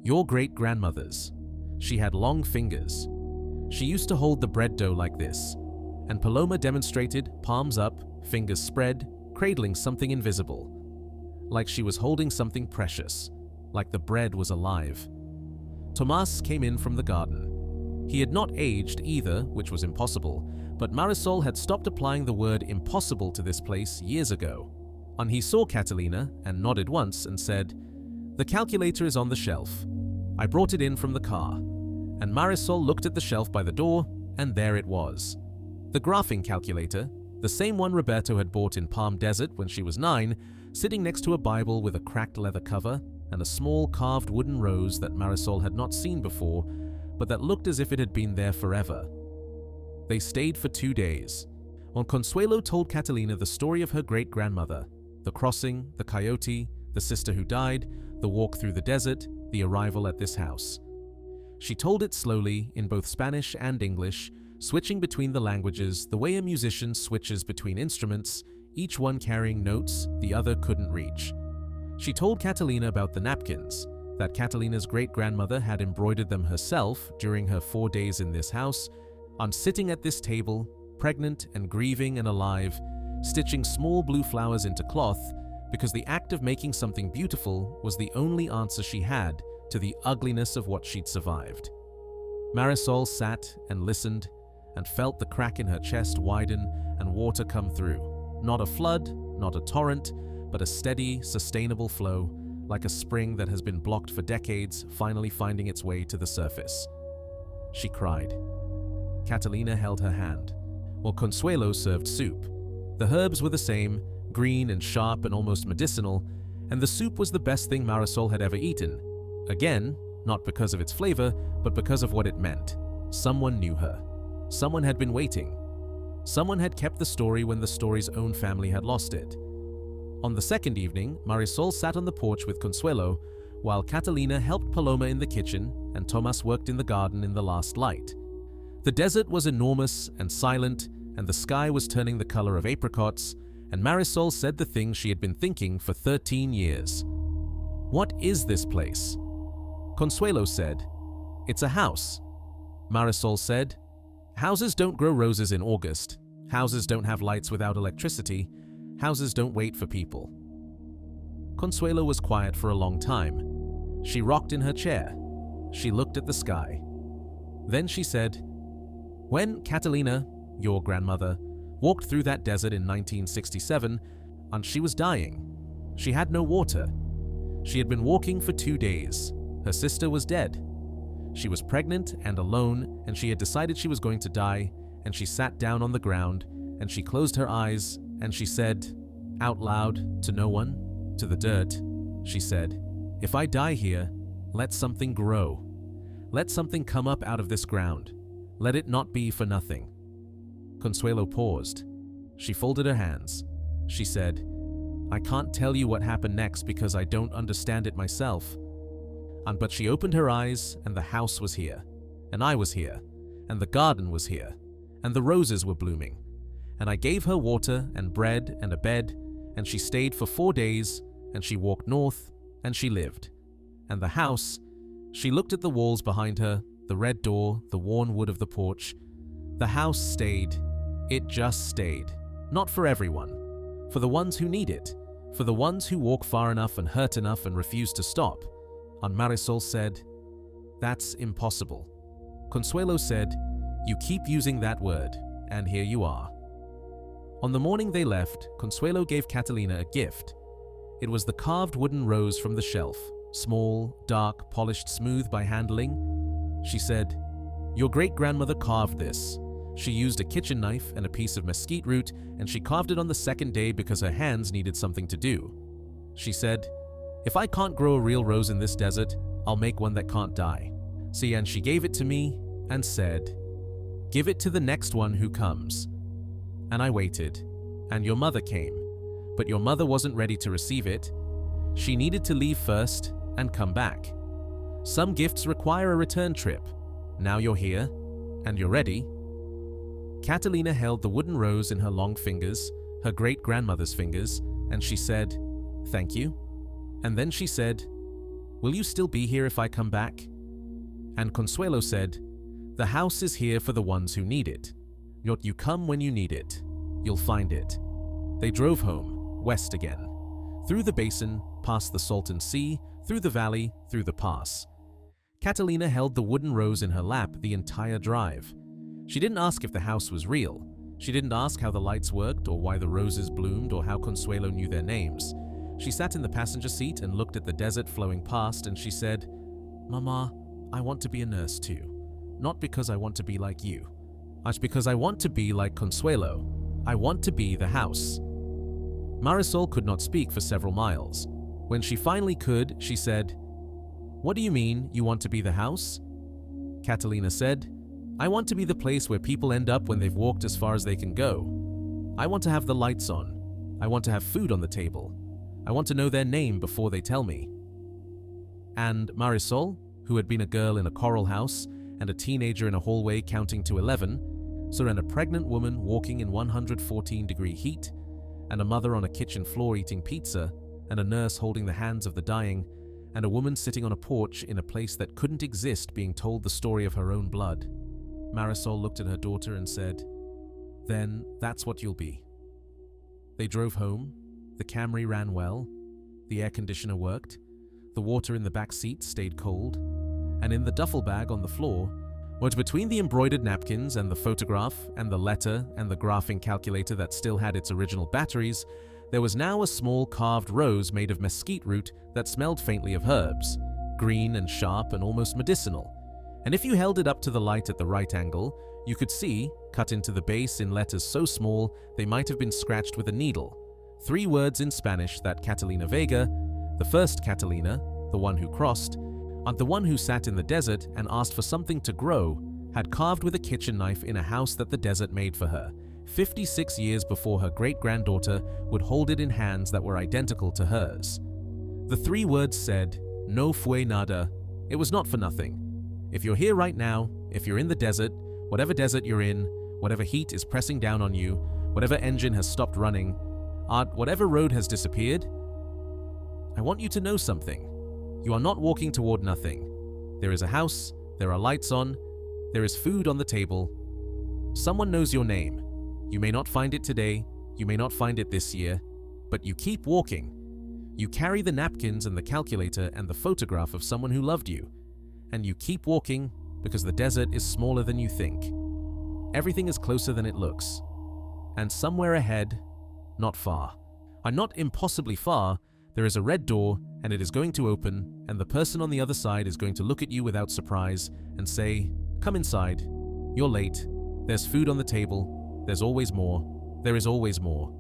"Your great-grandmother's. She had long fingers. She used to hold the bread dough like this." And Paloma demonstrated, palms up, fingers spread, cradling something invisible. Like she was holding something precious, like the bread was alive. Tomas came in from the garden. He had not aged either, which was impossible, but Marisol had stopped applying the word impossible to this place years ago. And he saw Catalina and nodded once and said, "The calculator is on the shelf. I brought it in from the car." And Marisol looked at the shelf by the door, and there it was. The graphing calculator, the same one Roberto had bought in Palm Desert when she was 9, sitting next to a Bible with a cracked leather cover and a small carved wooden rose that Marisol had not seen before, but that looked as if it had been there forever. They stayed for 2 days. When Consuelo told Catalina the story of her great-grandmother, the crossing, the coyote, the sister who died, the walk through the desert, the arrival at this house. She told it slowly, in both Spanish and English, switching between the languages the way a musician switches between instruments, each one carrying notes the other couldn't reach. She told Catalina about the napkins, that Catalina's great-grandmother had embroidered them herself during her 4 days in this house, and sitting at this table, pregnant and grieving and alive, stitching small blue flowers into cloth, because the act of making something beautiful was the only answer she had to the ugliness of what she'd survived. Marisol sat and listened and felt the crack in her chest widen and water come through. Not a flood, not a torrent, but a steady, sustainable flow, like a spring that has been blocked for decades, finally finding its way to the surface. She cried. Catalina held her hand, while Consuelo served soup. The herbs were the same, green and sharp and almost medicinal, and the soup was the best thing Marisol had ever eaten. Again, not because of its flavor, but because of what it meant. Someone knew her. Someone had been waiting. Someone had kept the story when the story's own family had lost it. On the second evening, Marisol sat on the porch with Consuelo, while Catalina helped Paloma in the kitchen and Tomas worked in the garden in the last light. The desert was enormous and silent, and the sky was turning the color of apricots, and Marisol said the thing she had been thinking for 13 years. "What is this place?" Consuelo said, "It's a house." Marisol said, "Houses don't grow roses in August. Houses don't have lights without electricity. Houses don't wait for people." Consuelo was quiet for a long time. She rocked in her chair. She looked at the sky. Then she said, "When Catalina, your grandmother, walked through that desert in 1967, and she was dying. She had no water. She had been walking for 2 days. Her sister was dead. She was pregnant and alone, and she had decided she was going to die, and she sat down on the ground, and she closed her eyes, and she said, out loud, to no one, to the dirt, she said, 'If I die here, let something grow. Let something come up out of this ground. Let it not be for nothing.'" Consuelo paused. She folded her hands. She said, "I can't tell you what happened next because I don't understand it myself." But she opened her eyes, and the house was here, and I was here, and the garden was here, and the roses were blooming. And I gave her water and bread and a bed, and she stayed for 4 days, and she walked north, and she lived. And the house, she looked at the walls behind her, the red door, the worn wood of the porch. The house stayed. It just stayed. Not for everyone. For the ones who need it. For the ones who walk far enough and hurt enough and refuse to stop. And Marisol said, "That's impossible." Consuelo said, "You keep using that word, and here you are." On the morning they left, Consuelo gave Catalina a gift. It was the carved wooden rose from the shelf, small, dark, polished smooth by handling. She said, "Your great-grandmother carved this. She used a kitchen knife and a piece of mesquite root, and she carved it on the second day because her hands needed something to do. She said, 'If I can't grow a real rose in this desert, I'll make one that can't die.' See, and she gave it to me and said, 'Give it to the next one who comes.' And I waited, and your mother came, but your mother wasn't ready to receive it. She needed to leave first and come back. Some gifts require a return trip. Now you're here, and you're ready." Catalina held the wooden rose in her long fingers, her great-grandmother's fingers, and she said, "Thank you." And then she said, "Will you still be here if I come back?" And Consuelo said, "The house is here for the ones who need it. You come when you need it. You'll find it." They drove home, west again, through the basin, past the Salton Sea, through the valley, through the pass. Catalina held the wooden rose in her lap the entire drive. She didn't ask if the house was real. She didn't ask how the lights worked or why the roses bloomed or how Consuelo knew their names. She sat in the passenger seat and looked at the desert flowing past, and she said, "Mama, I want to be a nurse too. Not because I want to be like you. It's because I want to be like Consuelo. I want to be the house." Marisol could not speak for several miles. When she finally could, she said, "What do you mean, you want to be the house?" Catalina said, "I want to be the place where people end up when they've walked as far as they can go. I want to have the lights on. I want to have food on the table. I want to know their name before they tell me." And Marisol, who had been a girl in a coral house and a teenager in a hallway counting to 11, saw a pregnant woman walking in 114-degree heat, and a mother on a kitchen floor eating pizza, and a nurse holding the hands of the dying, and a woman sitting on a porch in a place that couldn't exist being told the story of her own blood. Marisol looked at her daughter and said, "Then that's what you'll be." They drove home. The Camry ran well. The air conditioner worked. The water in the back seat stayed cold. And in the duffel bag on the floor, but between the embroidered napkins and the photograph and the letter and the graphing calculator that still had its original batteries, there was now a small carved rose made of mesquite root that smelled faintly of herbs, green and sharp and almost medicinal. And if you held it up to the light at the right angle, you could see, cut into the base in letters so small they might have been scratched with a needle, 3 words in Spanish that Catalina Vega, the first Catalina, the one who crossed, and the one who sat in the desert and asked for something to grow, had carved with a kitchen knife in a house that the desert made for her, 56 years before her great-granddaughter would hold it in hands that were identical to hers. The 3 words said, "No fue nada." It was not for nothing. If you're here right now, if you're in the desert, whatever desert you're in, whatever heat is pressing down on you, whatever engine has stopped running, whatever road has disappeared, I want you to know something. You are not walking toward nothing. There is a house, there are lights on, there is food on the table. Someone knows your name. You may not find it today, you may not find it this year, but you keep walking. You carry the napkins and the calculator and the photograph of someone who loved you. And you keep walking because the desert is smaller than you think. Everything is closer than it looks. And somewhere ahead, not far, and not impossibly far, there is a red door, and it is going to open, and the person on the other side is going to look at you without surprise and say, "Come inside. You're late. There's food on the table. There's always more. There is always more."